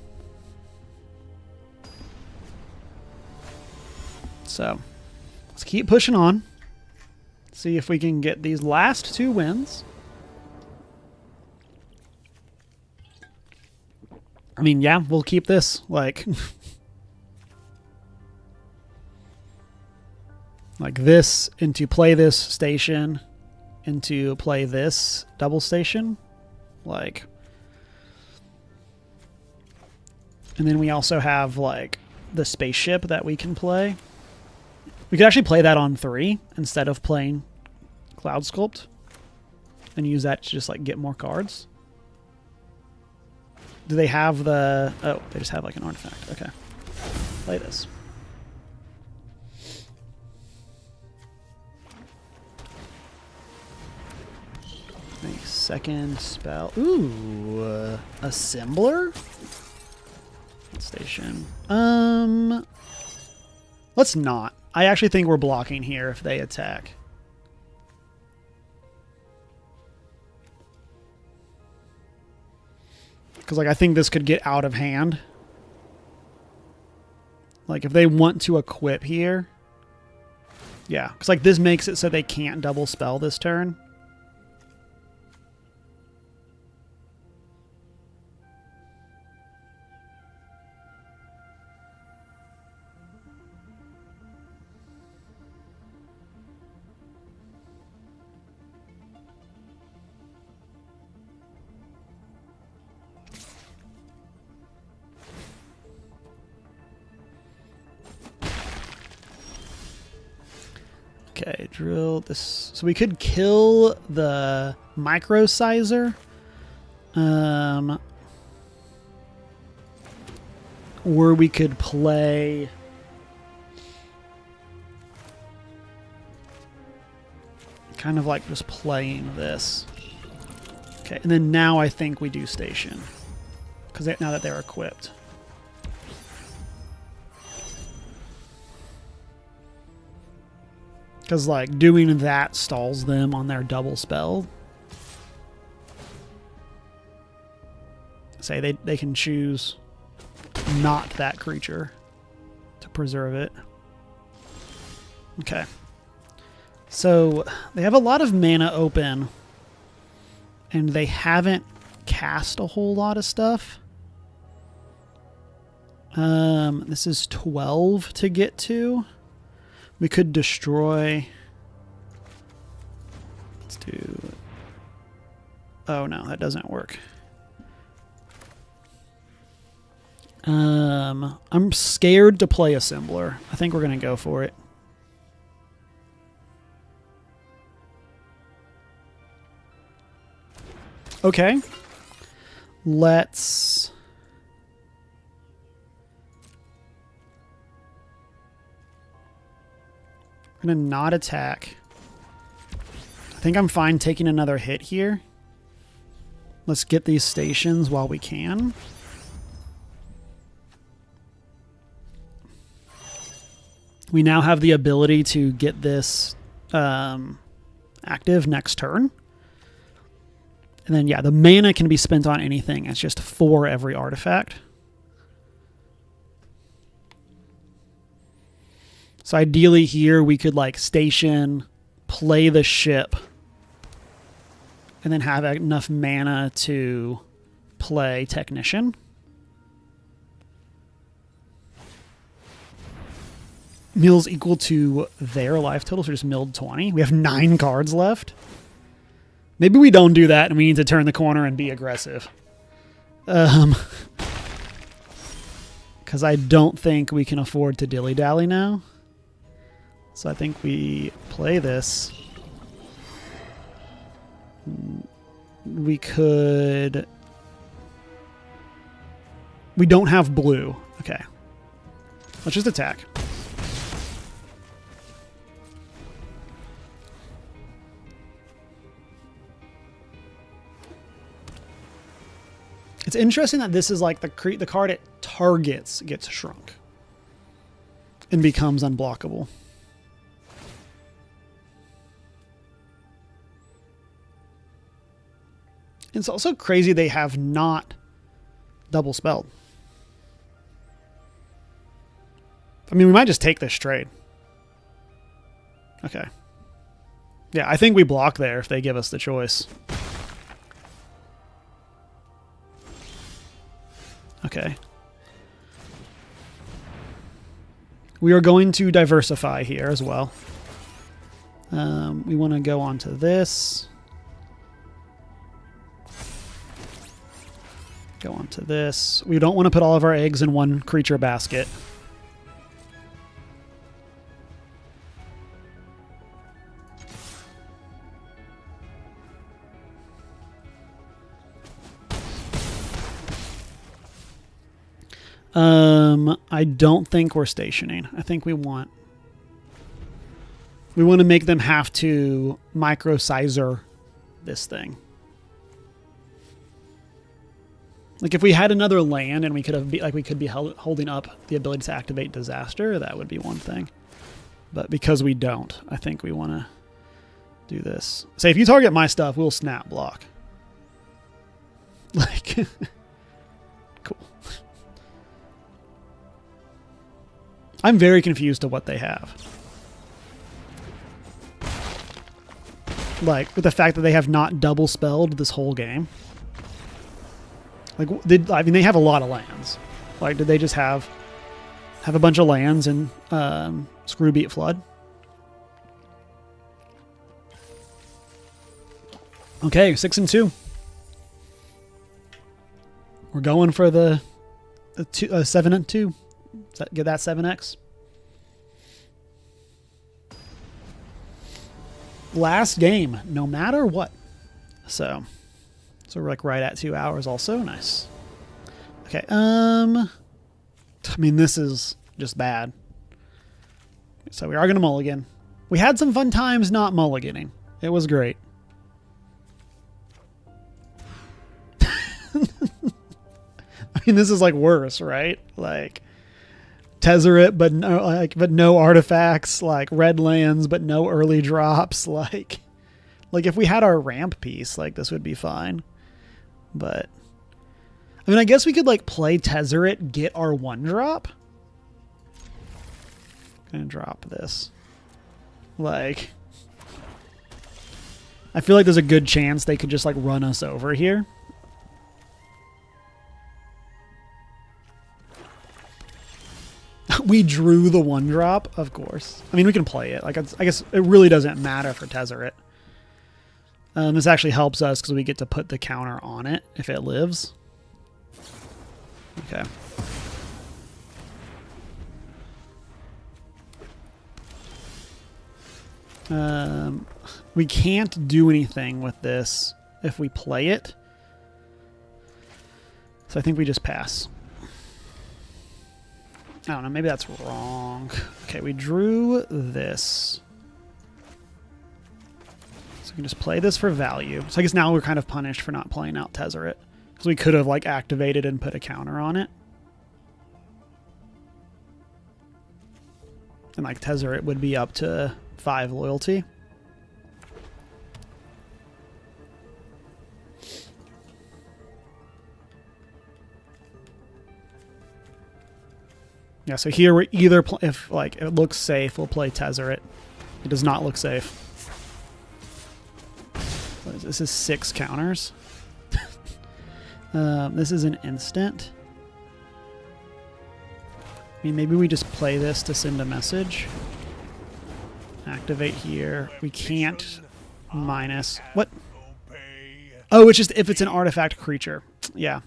So, let's keep pushing on. See if we can get these last 2 wins. I mean, yeah, we'll keep this, like... like this into play this station into play this double station. Like... And then we also have, like, the spaceship that we can play. We could actually play that on 3 instead of playing Cloud Sculpt. And use that to just, like, get more cards. Do they have the... Oh, they just have, like, an artifact. Okay. Play this. A second spell. Ooh. Assembler? Station. Let's not. I actually think we're blocking here if they attack. Because, like, I think this could get out of hand. Like, if they want to equip here. Yeah. Because, like, this makes it so they can't double spell this turn. Okay, drill this. So we could kill the micro sizer. Or we could play... kind of like just playing this. Okay, and then now I think we do station. Because now that they're equipped. Because, like, doing that stalls them on their double spell. Say they can choose not that creature to preserve it. Okay. So, they have a lot of mana open. And they haven't cast a whole lot of stuff. This is 12 to get to. We could destroy... Let's do... Oh, no, that doesn't work. I'm scared to play Assembler. I think we're going to go for it. Okay. Let's... I'm going to not attack. I think I'm fine taking another hit here. Let's get these stations while we can. We now have the ability to get this active next turn. And then, yeah, the mana can be spent on anything. It's just 4 every artifact. So ideally here we could, like, station, play the ship, and then have enough mana to play Technician. Mills equal to their life total, so just milled 20. We have 9 cards left. Maybe we don't do that and we need to turn the corner and be aggressive. Because I don't think we can afford to dilly-dally now. So I think we play this. We could... We don't have blue. Okay. Let's just attack. It's interesting that this is like the card it targets gets shrunk and becomes unblockable. It's also crazy they have not double spelled. I mean, we might just take this trade. Okay. Yeah, I think we block there if they give us the choice. Okay. We are going to diversify here as well. We want to go on to this. Go on to this. We don't want to put all of our eggs in one creature basket. I don't think we're stationing. I think we want to make them have to micro-sizer this thing. Like if we had another land and we could be holding up the ability to activate disaster, that would be one thing. But because we don't, I think we want to do this. Say if you target my stuff, we'll snap block. Like cool. I'm very confused to what they have. Like, with the fact that they have not double spelled this whole game. Like, I mean, they have a lot of lands. Like, did they just have a bunch of lands and screw beat flood? Okay, 6-2. We're going for the 7-2. Get that 7x. Last game, no matter what. So we're like right at 2 hours also. Nice. Okay, I mean, this is just bad. So we are going to mulligan. We had some fun times not mulliganing. It was great. I mean, this is like worse, right? Like Tezzeret, but no artifacts, like red lands, but no early drops. Like if we had our ramp piece, like this would be fine. But I mean, I guess we could like play Tezzeret, get our 1-drop. Gonna drop this. Like, I feel like there's a good chance they could just like run us over here. We drew the 1-drop, of course. I mean, we can play it. Like, I guess it really doesn't matter for Tezzeret. This actually helps us because we get to put the counter on it if it lives. Okay. We can't do anything with this if we play it. So I think we just pass. I don't know, maybe that's wrong. Okay, we drew this. So we can just play this for value. So I guess now we're kind of punished for not playing out Tezzeret. Because we could have like activated and put a counter on it. And like Tezzeret would be up to 5 loyalty. Yeah, so here we're either, if like it looks safe, we'll play Tezzeret. It does not look safe. What is this? This is 6 counters. This is an instant. I mean, maybe we just play this to send a message. Activate here. We can't minus. What? Oh, it's just if it's an artifact creature. Yeah.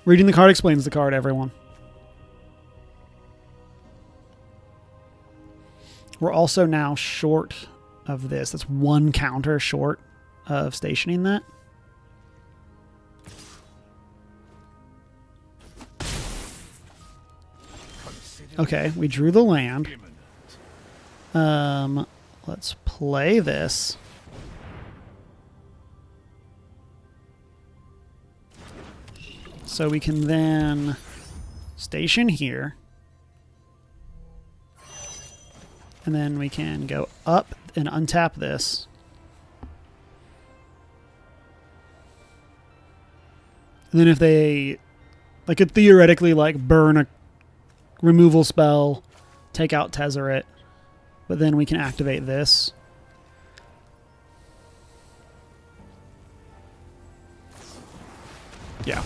Reading the card explains the card, everyone. We're also now short of this. That's 1 counter short of stationing that. Okay, we drew the land. Let's play this. So we can then station here. And then we can go up and untap this. And then if they could theoretically like burn a removal spell, take out Tezzeret, but then we can activate this. Yeah.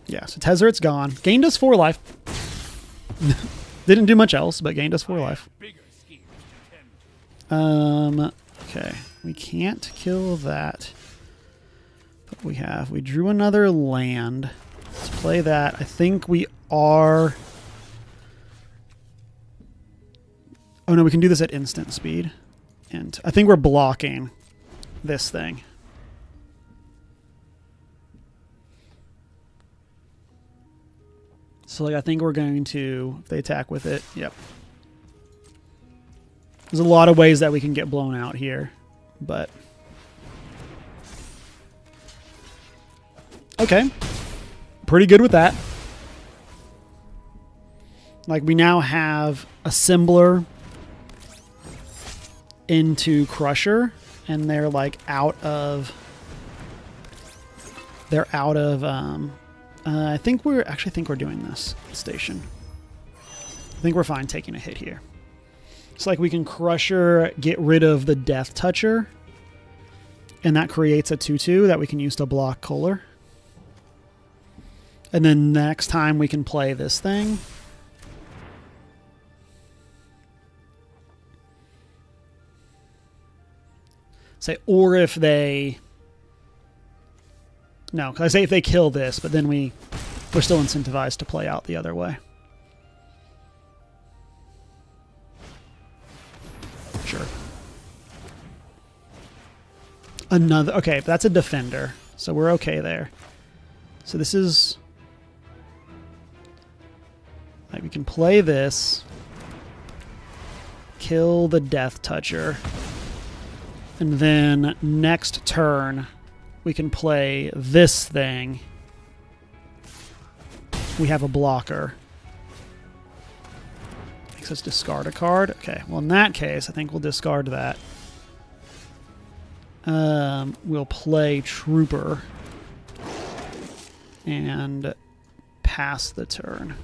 Yeah, so Tezzeret's gone. Gained us 4 life. Didn't do much else, but gained us 4 life. Okay. We can't kill that. But we drew another land. Let's play that. I think we are... Oh no, we can do this at instant speed. And I think we're blocking this thing. So like I think we're going to, if they attack with it, yep. There's a lot of ways that we can get blown out here, but... Okay. Pretty good with that. Like we now have Assembler into Crusher, and they're like out of... They're out of... I think we're doing this station. I think we're fine taking a hit here. It's like we can Crusher, get rid of the Death Toucher, and that creates a 2/2 that we can use to block Kohler. And then next time we can play this thing. Say, or if they... No, because I say if they kill this, but then we're still incentivized to play out the other way. Sure. Another... Okay, that's a defender, so we're okay there. So this is... Like, we can play this. Kill the Death Toucher. And then next turn... We can play this thing. We have a blocker. Makes us discard a card. Okay, well in that case, I think we'll discard that. We'll play Trooper. And pass the turn.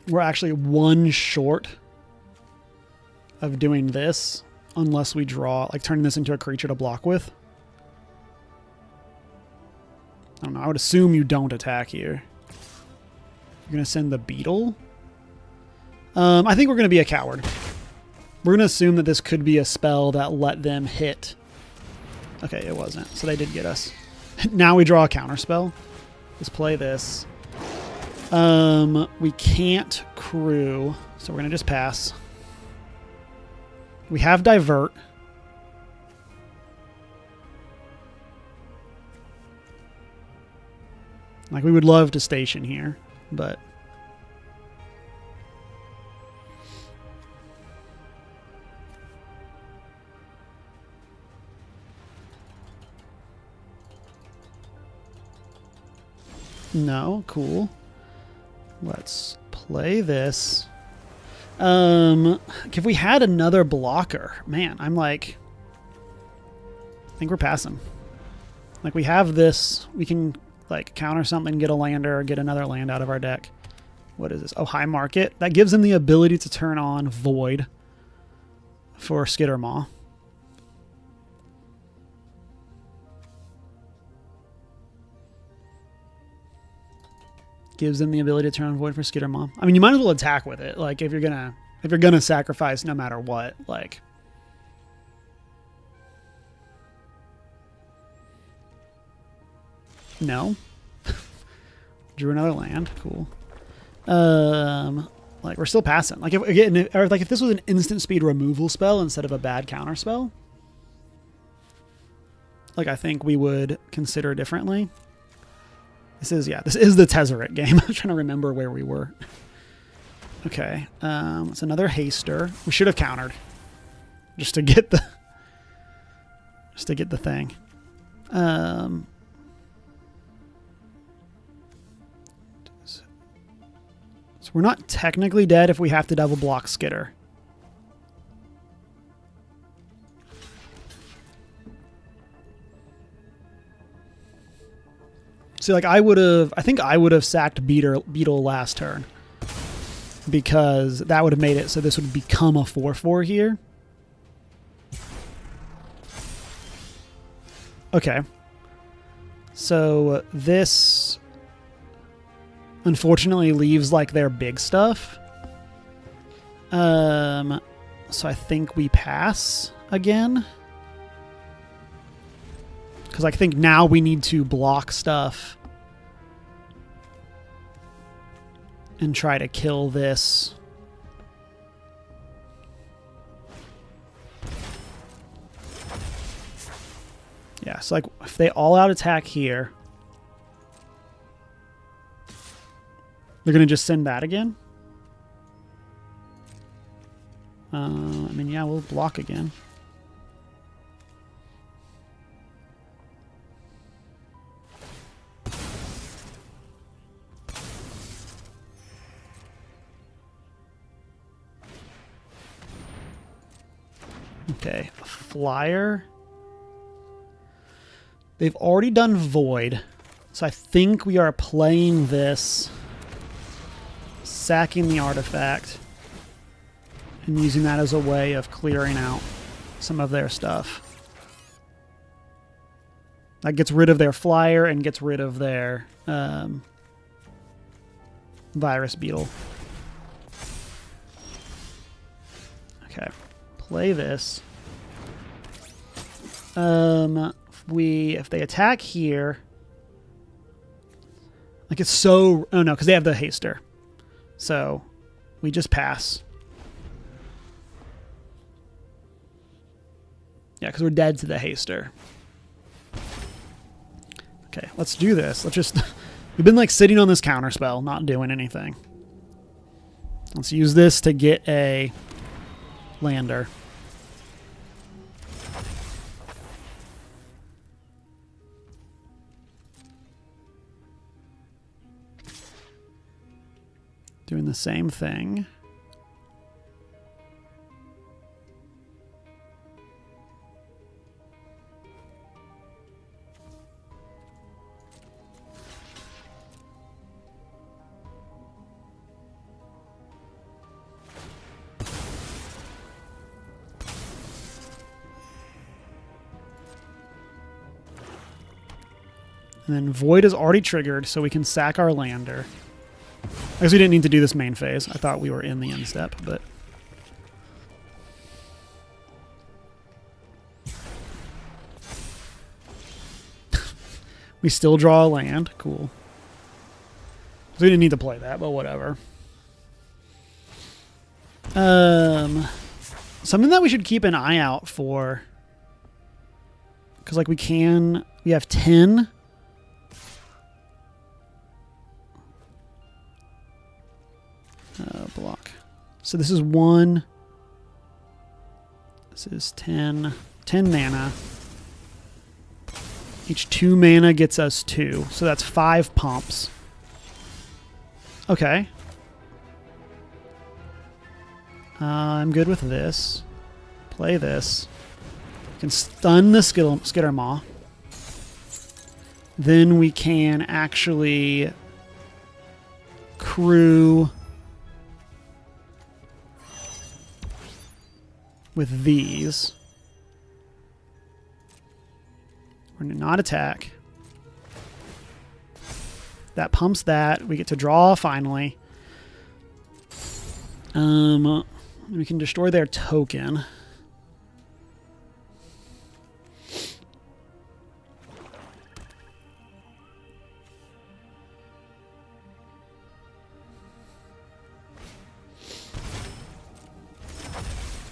We're actually 1 short of doing this, unless we draw, like turning this into a creature to block with. I don't know, I would assume you don't attack here. You're going to send the Beetle? I think we're going to be a coward. We're going to assume that this could be a spell that let them hit. Okay, it wasn't, so they did get us. Now we draw a counter spell. Let's play this. We can't crew, so we're going to just pass. We have Divert. Like, we would love to station here, but... No, cool. Let's play this. If we had another blocker, man, I'm like, I think we're passing. Like we have this, we can like counter something, get a lander, or get another land out of our deck. What is this? Oh, High Market. That gives them the ability to turn on Void for Skittermaw. Gives them the ability to turn on Void for Skittermaw. I mean, you might as well attack with it. Like, if you're going to If you're going to sacrifice no matter what, like... No. Drew another land. Cool. Like, we're still passing. Like, if this was an instant speed removal spell instead of a bad counter spell, like, I think we would consider differently. This is the Tezzeret game. I'm trying to remember where we were. Okay. It's another haster. We should have countered. Just to get the thing. So we're not technically dead if we have to double block Skitter. See, like, I think I would have sacked Beetle last turn. Because that would have made it so this would become a 4/4 here. Okay. So this unfortunately leaves like their big stuff. So I think we pass again. Because I think now we need to block stuff and try to kill this. Yeah, so like if they all out attack here, they're going to just send that again. I mean, yeah, we'll block again. Okay, flyer. They've already done Void, so I think we are playing this, sacking the artifact, and using that as a way of clearing out some of their stuff. That gets rid of their flyer and gets rid of their virus beetle. Okay, play this. If they attack here, like it's so, oh no, because they have the haster, so we just pass. Yeah, because we're dead to the haster. Okay, let's do this. Let's just, we've been like sitting on this counter spell, not doing anything. Let's use this to get a lander. Doing the same thing. And then Void is already triggered, so we can sack our lander. I guess we didn't need to do this main phase. I thought we were in the end step, but... we still draw a land. Cool. So we didn't need to play that, but whatever. Something that we should keep an eye out for. Because, like, we have 10... block. So this is 1. This is 10 mana. Each 2 mana gets us 2. So that's 5 pumps. Okay. I'm good with this. Play this. Can stun the Skittermaw. Then we can actually crew with these. We're going to not attack. That pumps that. We get to draw finally. We can destroy their token.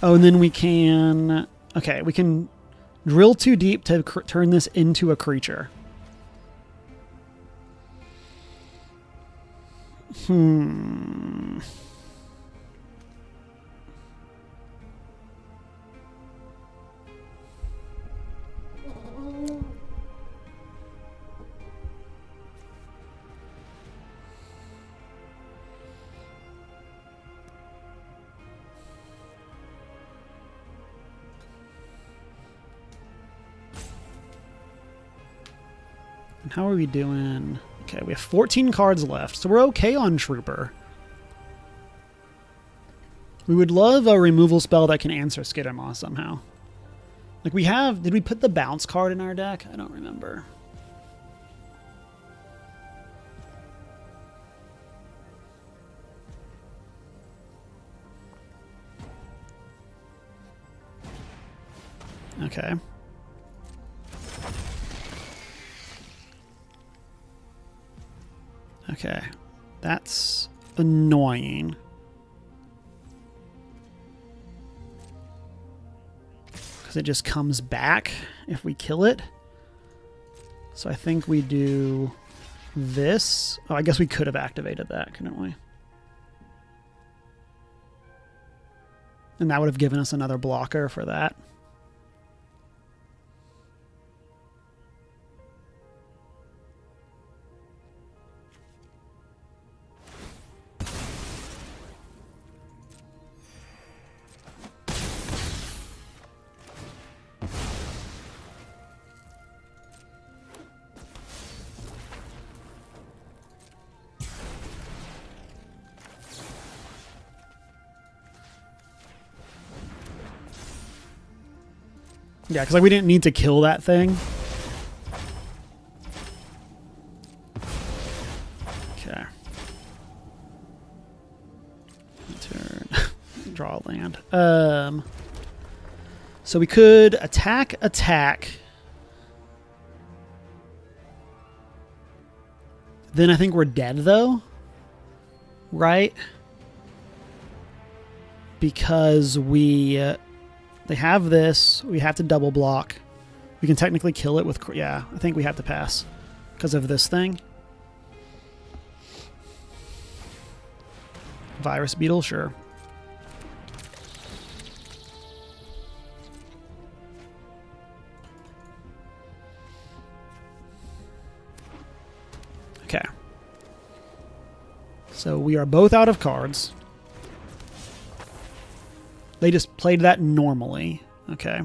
Oh, and then we can... Okay, we can drill too deep to turn this into a creature. How are we doing? Okay, we have 14 cards left, so we're okay on Trooper. We would love a removal spell that can answer Skittermaw somehow. Like we have... Did we put the bounce card in our deck? I don't remember. Okay. Okay, that's annoying. Because it just comes back if we kill it. So I think we do this. Oh, I guess we could have activated that, couldn't we? And that would have given us another blocker for that. Yeah, because like we didn't need to kill that thing. Okay. Turn. Draw a land. So we could attack. Then I think we're dead though. Right? Because we... They have this. We have to double block. We can technically kill it with... Yeah, I think we have to pass because of this thing. Virus Beetle, sure. Okay. So we are both out of cards. They just played that normally. Okay.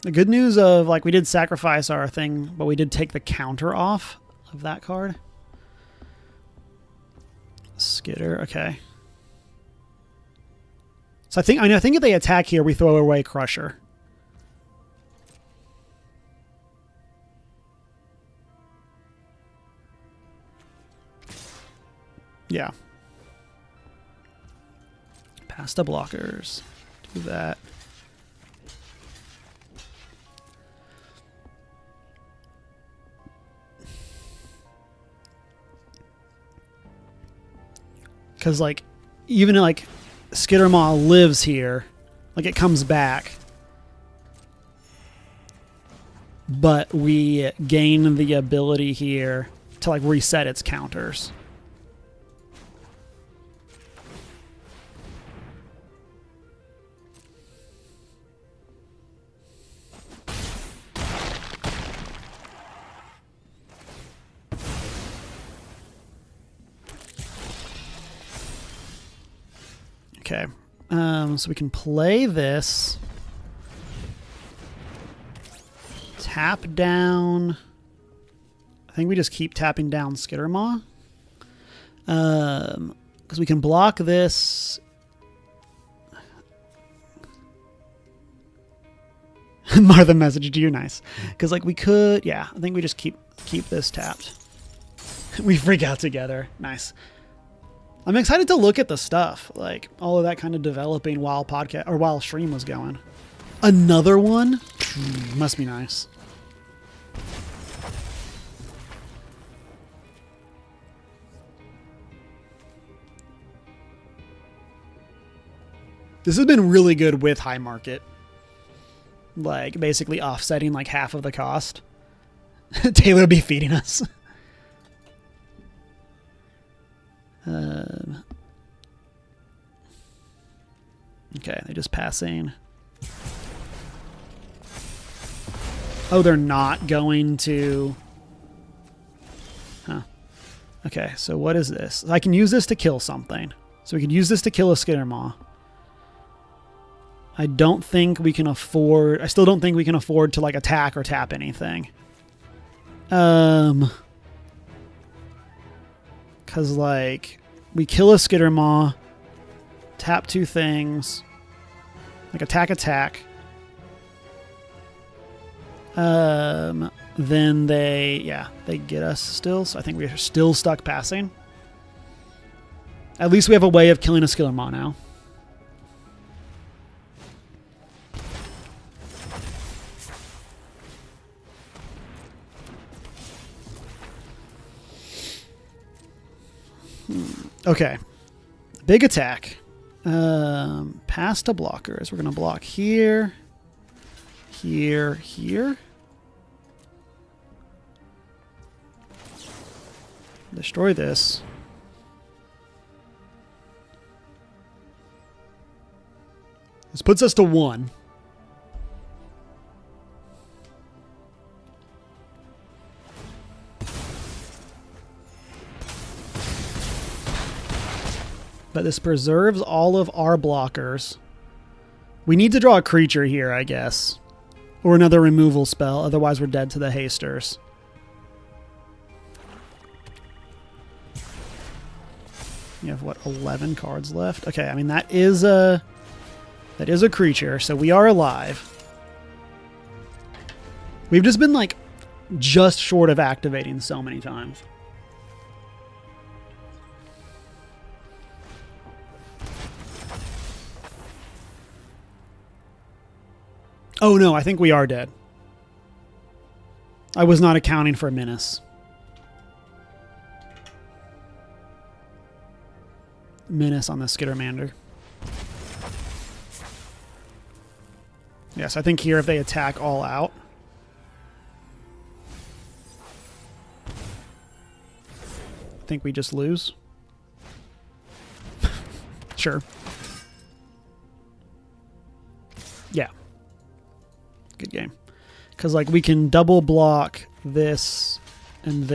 The good news of, like, we did sacrifice our thing, but we did take the counter off of that card. Skitter, okay. So I think if they attack here, we throw away Crusher. Yeah. Past the blockers. Do that. Because, like, even, like, Skittermaw lives here. Like, it comes back. But we gain the ability here to, like, reset its counters. Okay, so we can play this. Tap down. I think we just keep tapping down Skittermaw. Because we can block this. Martha messaged you, nice. Because like we could, yeah, I think we just keep this tapped. We freak out together, nice. I'm excited to look at the stuff, like all of that kind of developing while podcast or while stream was going. Another one, must be nice. This has been really good with high market. Like, basically offsetting like half of the cost. Taylor would be feeding us. Okay, they're just passing. Oh, they're not going to... Huh. Okay, so what is this? I can use this to kill something. So we could use this to kill a Skittermaw. I don't think we can afford... I still don't think we can afford to, like, attack or tap anything. Because, like, we kill a Skittermaw, tap 2 things, like, attack. Then they get us still, so I think we're still stuck passing. At least we have a way of killing a Skittermaw now. Okay. Big attack. Pass to blockers. We're going to block here. Here. Destroy this. This puts us to 1. But this preserves all of our blockers. We need to draw a creature here, I guess. Or another removal spell, otherwise we're dead to the hasters. You have, what, 11 cards left? Okay, I mean, that is a creature, so we are alive. We've just been, like, just short of activating so many times. Oh no, I think we are dead. I was not accounting for Menace. Menace on the Skittermander. Yes, I think here if they attack all out. I think we just lose. Sure. Yeah. Good game. Because, like, we can double block this and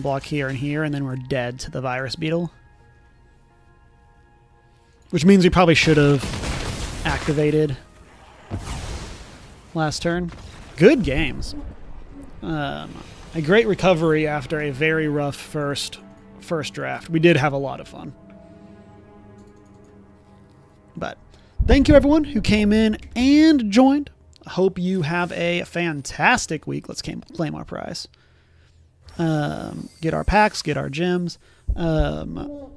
block here and here, and then we're dead to the Virus Beetle. Which means we probably should have activated last turn. Good games. A great recovery after a very rough first draft. We did have a lot of fun. But thank you, everyone who came in and joined. Hope you have a fantastic week. Let's claim our prize. Get our packs, get our gems.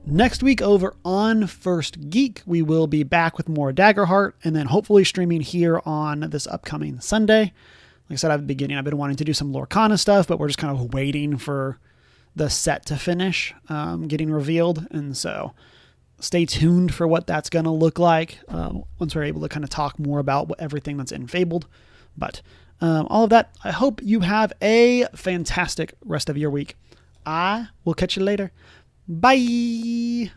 Next week over on First Geek, we will be back with more Daggerheart, and then hopefully streaming here on this upcoming Sunday. Like I said at the beginning, I've been wanting to do some Lorcana stuff, but we're just kind of waiting for the set to finish getting revealed, and so stay tuned for what that's going to look like once we're able to kind of talk more about everything that's in Fabled. But all of that, I hope you have a fantastic rest of your week. I will catch you later. Bye.